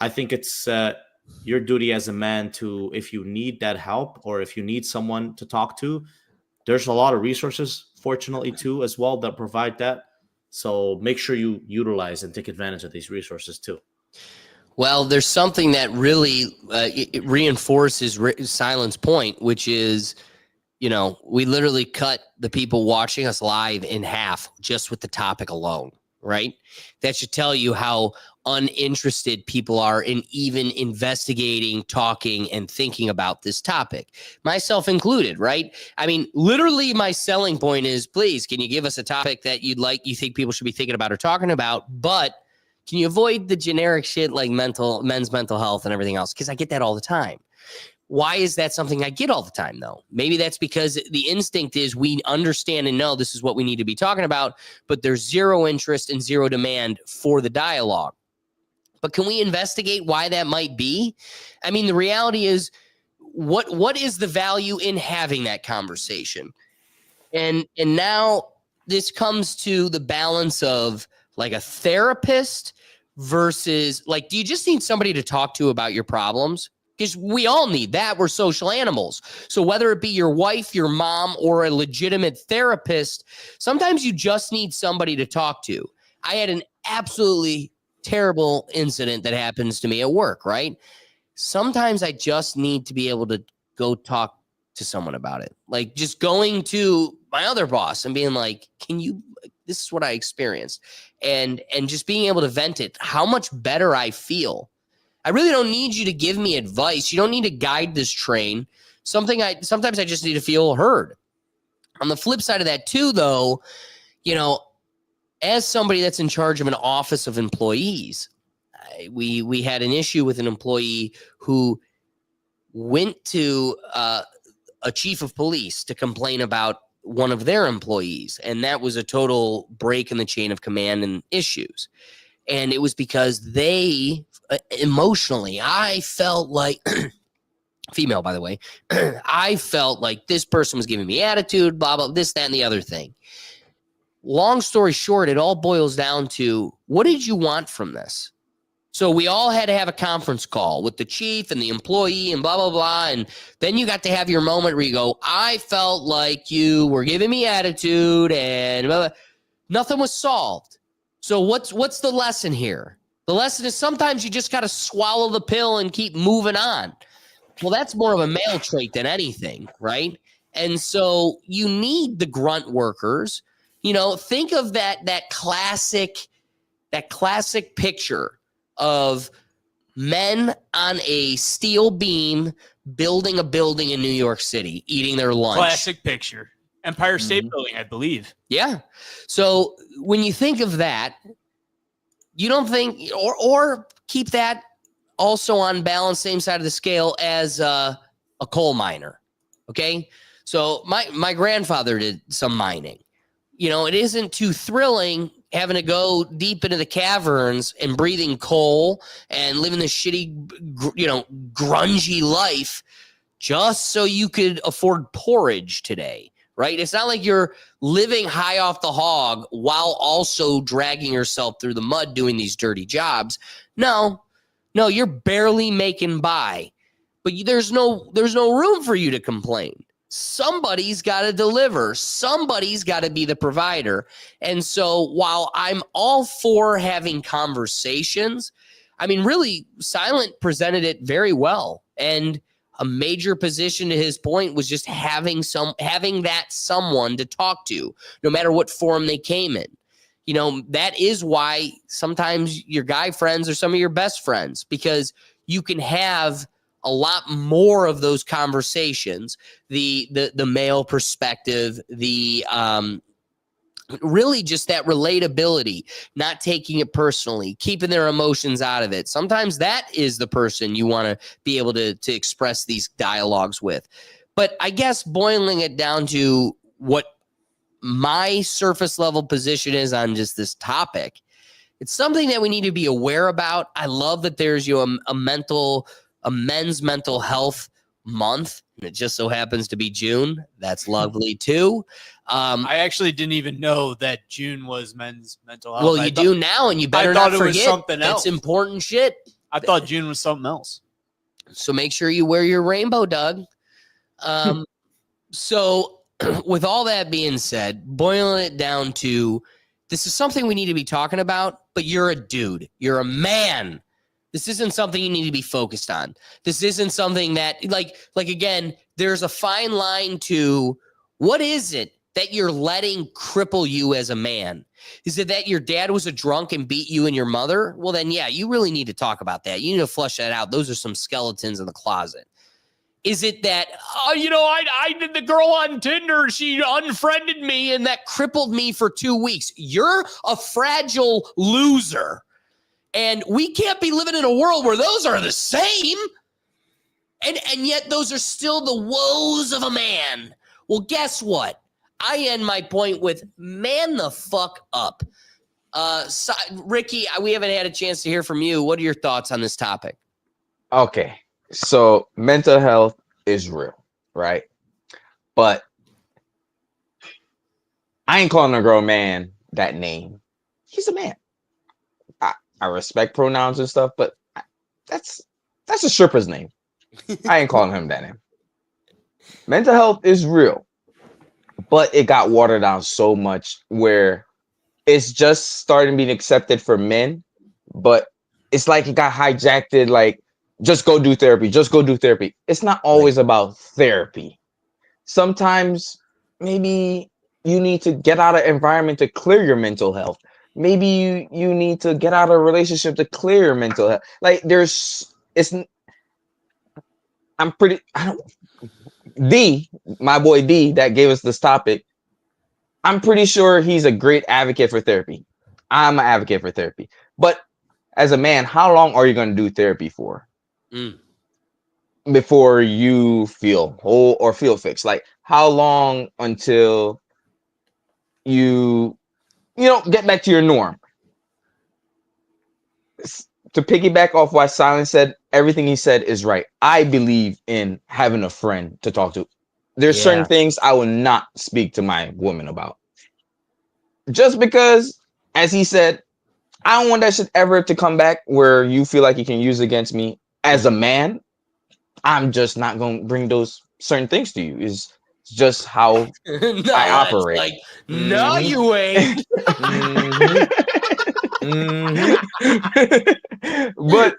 C: I think it's your duty as a man to, if you need that help or if you need someone to talk to, there's a lot of resources, fortunately, too, as well, that provide that. So make sure you utilize and take advantage of these resources, too.
A: Well, there's something that really it reinforces Silent's point, which is, we literally cut the people watching us live in half just with the topic alone, right? That should tell you how uninterested people are in even investigating, talking, and thinking about this topic, myself included, right? I mean, literally my selling point is, please, can you give us a topic that you think people should be thinking about or talking about, but can you avoid the generic shit like men's mental health and everything else? Because I get that all the time. Why is that something I get all the time, though? Maybe that's because the instinct is we understand and know this is what we need to be talking about, but there's zero interest and zero demand for the dialogue. But can we investigate why that might be? I mean, the reality is what is the value in having that conversation? And now this comes to the balance of like a therapist versus like, do you just need somebody to talk to about your problems? Because we all need that. We're social animals. So whether it be your wife, your mom, or a legitimate therapist, sometimes you just need somebody to talk to. I had an absolutely terrible incident that happens to me at work, right? Sometimes I just need to be able to go talk to someone about it. Like just going to my other boss and being like, this is what I experienced. And just being able to vent it, how much better I feel. I really don't need you to give me advice. You don't need to guide this train. Sometimes I just need to feel heard. On the flip side of that too, though, as somebody that's in charge of an office of employees, we had an issue with an employee who went to a chief of police to complain about one of their employees. And that was a total break in the chain of command and issues. And it was because they emotionally, I felt like, female, by the way, I felt like this person was giving me attitude, blah, blah, this, that, and the other thing. Long story short, it all boils down to, what did you want from this? So we all had to have a conference call with the chief and the employee and blah, blah, blah. And then you got to have your moment where you go, I felt like you were giving me attitude and blah, blah. Nothing was solved. So what's the lesson here? The lesson is sometimes you just got to swallow the pill and keep moving on. Well, that's more of a male trait than anything, right? And so you need the grunt workers. Think of that classic picture of men on a steel beam building a building in New York City, eating their lunch.
B: Classic picture. Empire State Building, I believe.
A: Yeah. So when you think of that, you don't think, or keep that also on balance, same side of the scale as a coal miner. Okay. So my grandfather did some mining. It isn't too thrilling having to go deep into the caverns and breathing coal and living this shitty, grungy life just so you could afford porridge today, right? It's not like you're living high off the hog while also dragging yourself through the mud doing these dirty jobs. No, you're barely making by, but there's no room for you to complain. Somebody's got to deliver. Somebody's got to be the provider. And so while I'm all for having conversations, I mean, really, Silent presented it very well. And a major position to his point was just having that someone to talk to, no matter what form they came in. That is why sometimes your guy friends are some of your best friends, because you can have a lot more of those conversations, the male perspective, the really just that relatability, not taking it personally, keeping their emotions out of it. Sometimes that is the person you want to be able to express these dialogues with. But I guess boiling it down to what my surface level position is on just this topic, it's something that we need to be aware about. I love that there's a men's mental health month, and it just so happens to be June. That's lovely too.
B: I actually didn't even know that June was men's mental health.
A: Well, you do now, and you better not forget. Was something else. It's important shit.
B: I thought June was something else.
A: So make sure you wear your rainbow, Doug. So with all that being said, boiling it down to, this is something we need to be talking about, but you're a dude. You're a man. This isn't something you need to be focused on. This isn't something that, like again, there's a fine line to, what is it that you're letting cripple you as a man? Is it that your dad was a drunk and beat you and your mother? Well, then, yeah, you really need to talk about that. You need to flush that out. Those are some skeletons in the closet. Is it that, I did the girl on Tinder, she unfriended me and that crippled me for 2 weeks? You're a fragile loser. And we can't be living in a world where those are the same. And yet those are still the woes of a man. Well, guess what? I end my point with, man the fuck up. Ricky, we haven't had a chance to hear from you. What are your thoughts on this topic?
D: Okay. So mental health, is real, right? But I ain't calling a girl man that name. He's a man. I respect pronouns and stuff, but that's a stripper's name. I ain't calling him that name. Mental health is real, but it got watered down so much where it's just starting being accepted for men, but it's like it got hijacked. Like, just go do therapy. Just go do therapy. It's not always about therapy. Sometimes maybe you need to get out of environment to clear your mental health. Maybe you need to get out of a relationship to clear your mental health. Like my boy D that gave us this topic, I'm pretty sure he's a great advocate for therapy. I'm an advocate for therapy. But as a man, how long are you going to do therapy for? Before you feel whole or feel fixed? Like, how long until you get back to your norm? To piggyback off what Silence said, everything he said is right. I believe in having a friend to talk to. There's certain things I will not speak to my woman about. Just because, as he said, I don't want that shit ever to come back where you feel like you can use against me. As a man, I'm just not going to bring those certain things to you. It's just how I operate.
A: Like, no, you ain't.
D: But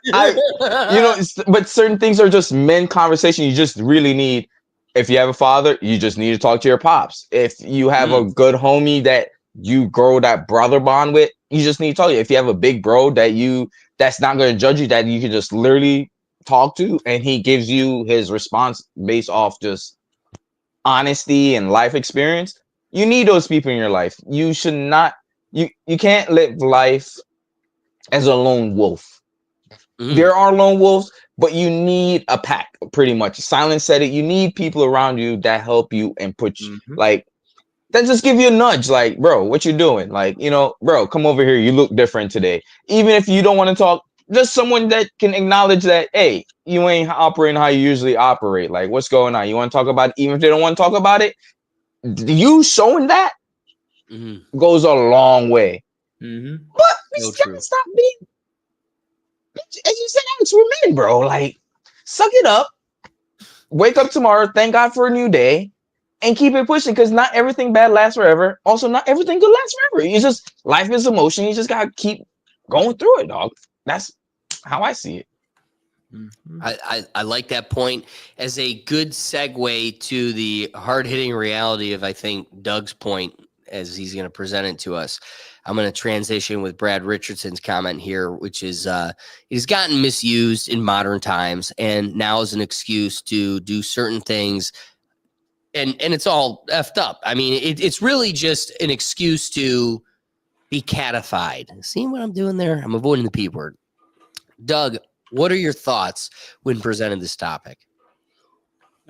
D: but certain things are just men conversation. You just really need. If you have a father, you just need to talk to your pops. If you have a good homie that you grow that brother bond with, you just need to talk. If you have a big bro that's not going to judge you, that you can just literally talk to, and he gives you his response based off just honesty and life experience, you need those people in your life. You should not. You can't live life as a lone wolf. There are lone wolves, but you need a pack, pretty much. Silence said it. You need people around you that help you and put you, like, that just give you a nudge. Like, bro, what you doing? Like, bro, come over here. You look different today. Even if you don't want to talk, just someone that can acknowledge that, hey, you ain't operating how you usually operate. Like, what's going on? You want to talk about it? Even if they don't want to talk about it, you showing that goes a long way. But we just gotta stop being, as you said, Alex, we're men, bro. Like, suck it up. Wake up tomorrow. Thank God for a new day, and keep it pushing. Because not everything bad lasts forever. Also, not everything good lasts forever. You just, life is emotion. You just gotta keep going through it, dog. That's how I see it.
A: I like that point as a good segue to the hard-hitting reality of, I think, Doug's point as he's going to present it to us. I'm going to transition with Brad Richardson's comment here, which is he's gotten misused in modern times and now is an excuse to do certain things. And it's all effed up. I mean, it's really just an excuse to be catified. See what I'm doing there? I'm avoiding the P word. Doug, what are your thoughts when presenting this topic?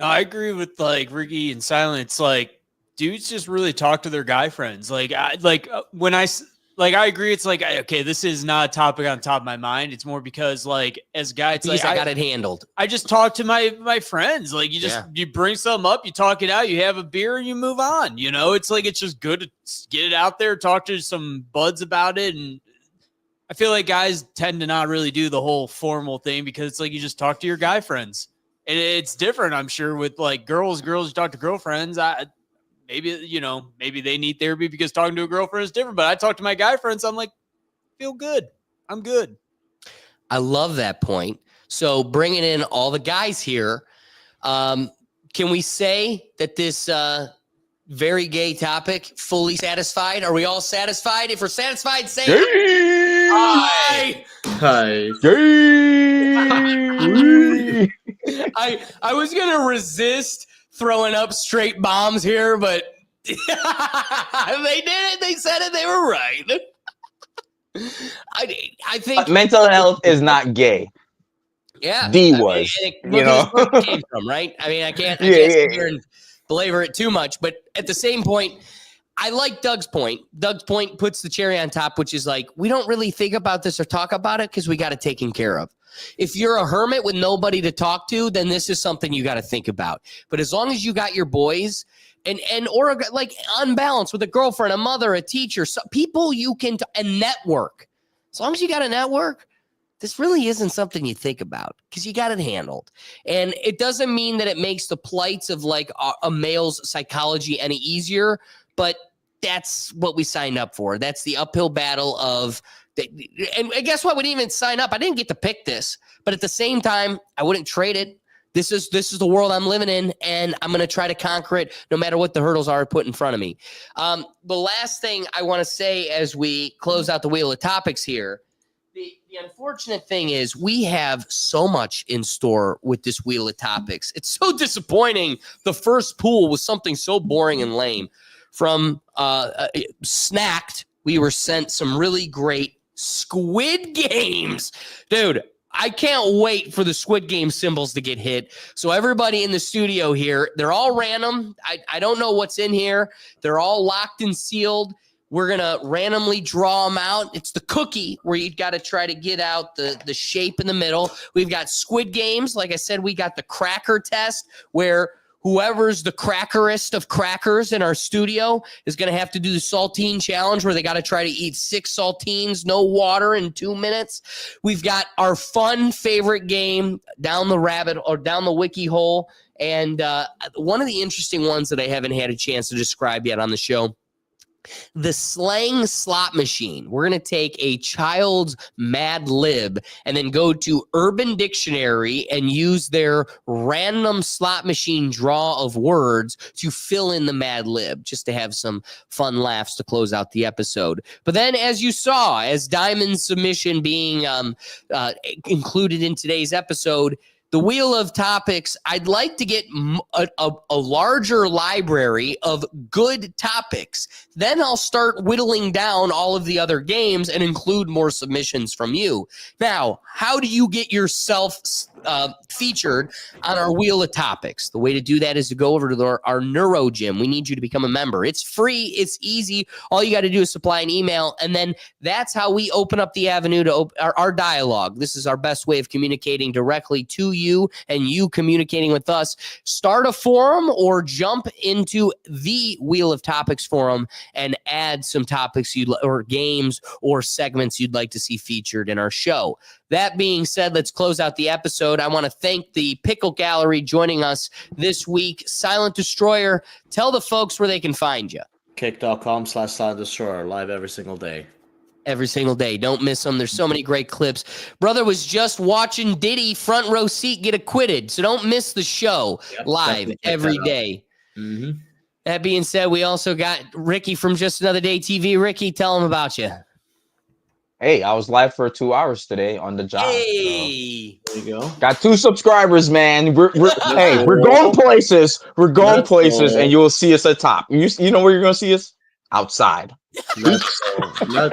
B: No, I agree with like Ricky and Silence. Like, dudes just really talk to their guy friends. Like, I agree. It's like, okay, this is not a topic on top of my mind. It's more because, like, as a guy, it's like,
A: I got it handled.
B: I just talk to my friends. Like, you bring something up, you talk it out, you have a beer, and you move on. It's like, it's just good to get it out there, talk to some buds about it. And I feel like guys tend to not really do the whole formal thing because it's like you just talk to your guy friends. And it's different, I'm sure, with like girls you talk to girlfriends. Maybe they need therapy because talking to a girlfriend is different. But I talk to my guy friends. I'm like, feel good. I'm good.
A: I love that point. So bringing in all the guys here, can we say that this very gay topic fully satisfied? Are we all satisfied? If we're satisfied, say hi.
C: Hi.
A: I was gonna resist throwing up straight bombs here, but they did it. They said it. They were right. I think
D: mental health is not gay.
A: Yeah,
D: D was.
A: Look at where it came from, right? I mean, I can't sit here and belabor it too much, but at the same point, I like Doug's point. Doug's point puts the cherry on top, which is like, we don't really think about this or talk about it because we got it taken care of. If you're a hermit with nobody to talk to, then this is something you got to think about. But as long as you got your boys or like on balance with a girlfriend, a mother, a teacher, people you can and network. As long as you got a network, this really isn't something you think about because you got it handled. And it doesn't mean that it makes the plights of like a male's psychology any easier, but that's what we signed up for. That's the uphill battle of, and guess what? We didn't even sign up. I didn't get to pick this, but at the same time, I wouldn't trade it. This is the world I'm living in, and I'm going to try to conquer it no matter what the hurdles are put in front of me. The last thing I want to say as we close out the wheel of topics here, the unfortunate thing is we have so much in store with this wheel of topics. It's so disappointing. The first pool was something so boring and lame. From Snacked, we were sent some really great Squid Games. Dude, I can't wait for the Squid Game symbols to get hit. So everybody in the studio here, they're all random. I don't know what's in here. They're all locked and sealed. We're going to randomly draw them out. It's the cookie where you've got to try to get out the shape in the middle. We've got Squid Games. Like I said, we got the cracker test where whoever's the crackerest of crackers in our studio is going to have to do the saltine challenge where they got to try to eat 6 saltines, no water in 2 minutes. We've got our fun favorite game down the wiki hole. And one of the interesting ones that I haven't had a chance to describe yet on the show, the slang slot machine. We're going to take a child's Mad Lib and then go to Urban Dictionary and use their random slot machine draw of words to fill in the Mad Lib, just to have some fun laughs to close out the episode. But then, as you saw, as Diamond's submission being included in today's episode, the wheel of topics, I'd like to get a larger library of good topics. Then I'll start whittling down all of the other games and include more submissions from you. Now, how do you get yourself featured on our wheel of topics? The way to do that is to go over to our Neuro Gym. We need you to become a member. It's free. It's easy. All you got to do is supply an email, and then that's how we open up the avenue to our dialogue. This is our best way of communicating directly to you and you communicating with us. Start a forum or jump into the Wheel of Topics forum and add some topics or games or segments you'd like to see featured in our show. That being said, let's close out the episode. I want to thank the Pickle Gallery joining us this week. Silent Destroyer, tell the folks where they can find you.
C: Kick.com/Silent Destroyer, live every single day.
A: Every single day. Don't miss them. There's so many great clips. Brother was just watching Diddy front row seat get acquitted, so don't miss the show live every day.
C: Mm-hmm.
A: That being said, we also got Ricky from Just Another Day TV. Ricky, tell them about you.
D: Hey, I was live for 2 hours today on the job.
A: Hey,
C: There you go.
D: Got 2 subscribers, man. We're going places. We're going places, and you will see us at top. You know where you're going to see us? Outside.
C: Let's go.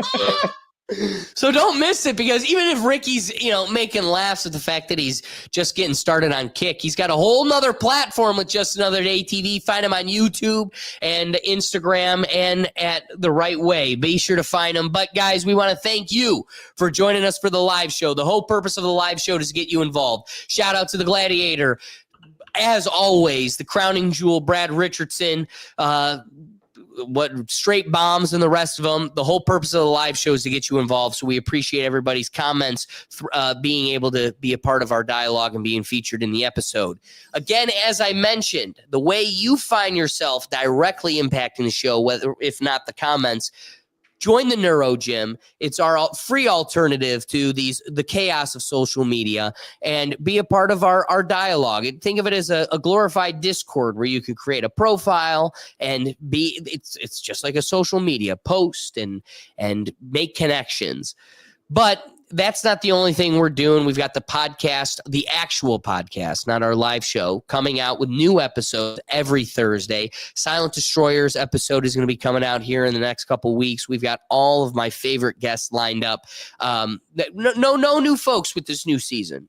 A: So don't miss it, because even if Ricky's, making laughs at the fact that he's just getting started on Kick, he's got a whole nother platform with Just Another Day TV. Find him on YouTube and Instagram and at The Right Way. Be sure to find him. But guys, we want to thank you for joining us for the live show. The whole purpose of the live show is to get you involved. Shout out to the Gladiator. As always, the crowning jewel, Brad Richardson, Straight Bombs and the rest of them. The whole purpose of the live show is to get you involved. So we appreciate everybody's comments, being able to be a part of our dialogue and being featured in the episode. Again, as I mentioned, the way you find yourself directly impacting the show, whether if not the comments, join the Neuro Gym. It's our free alternative to the chaos of social media, and be a part of our dialogue. Think of it as a glorified Discord where you can create a profile and it's just like a social media post and make connections. But that's not the only thing we're doing. We've got the podcast, the actual podcast, not our live show, coming out with new episodes every Thursday. Silent Destroyers episode is going to be coming out here in the next couple weeks. We've got all of my favorite guests lined up. No new folks with this new season.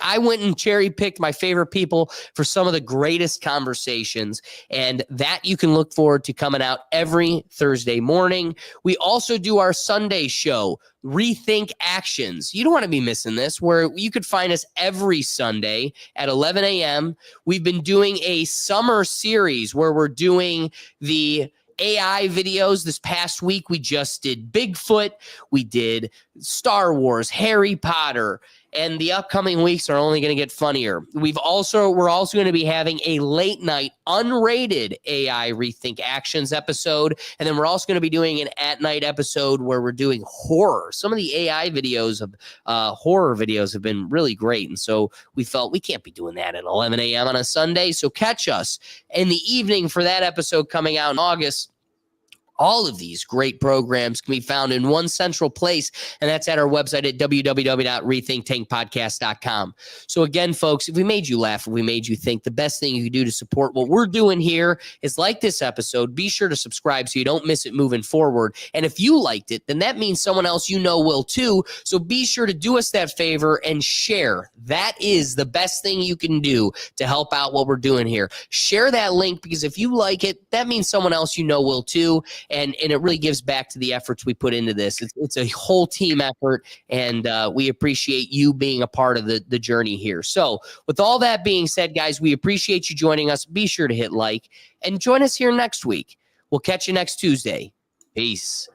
A: I went and cherry picked my favorite people for some of the greatest conversations, and that you can look forward to coming out every Thursday morning. We also do our Sunday show, Rethink Actions. You don't want to be missing this, where you could find us every Sunday at 11 a.m. We've been doing a summer series where we're doing the AI videos. This past week, we just did Bigfoot, we did Star Wars, Harry Potter, and the upcoming weeks are only going to get funnier. We're also going to be having a late night unrated AI Rethink Actions episode, and then we're also going to be doing an at night episode where we're doing horror. Some of the AI videos of horror videos have been really great, and so we felt we can't be doing that at 11 a.m. on a Sunday. So catch us in the evening for that episode coming out in August. All of these great programs can be found in one central place, and that's at our website at www.rethinktankpodcast.com. So again, folks, if we made you laugh, if we made you think, the best thing you can do to support what we're doing here is like this episode. Be sure to subscribe so you don't miss it moving forward. And if you liked it, then that means someone else you know will too. So be sure to do us that favor and share. That is the best thing you can do to help out what we're doing here. Share that link, because if you like it, that means someone else you know will too. And it really gives back to the efforts we put into this. It's a whole team effort, and we appreciate you being a part of the journey here. So with all that being said, guys, we appreciate you joining us. Be sure to hit like and join us here next week. We'll catch you next Tuesday. Peace.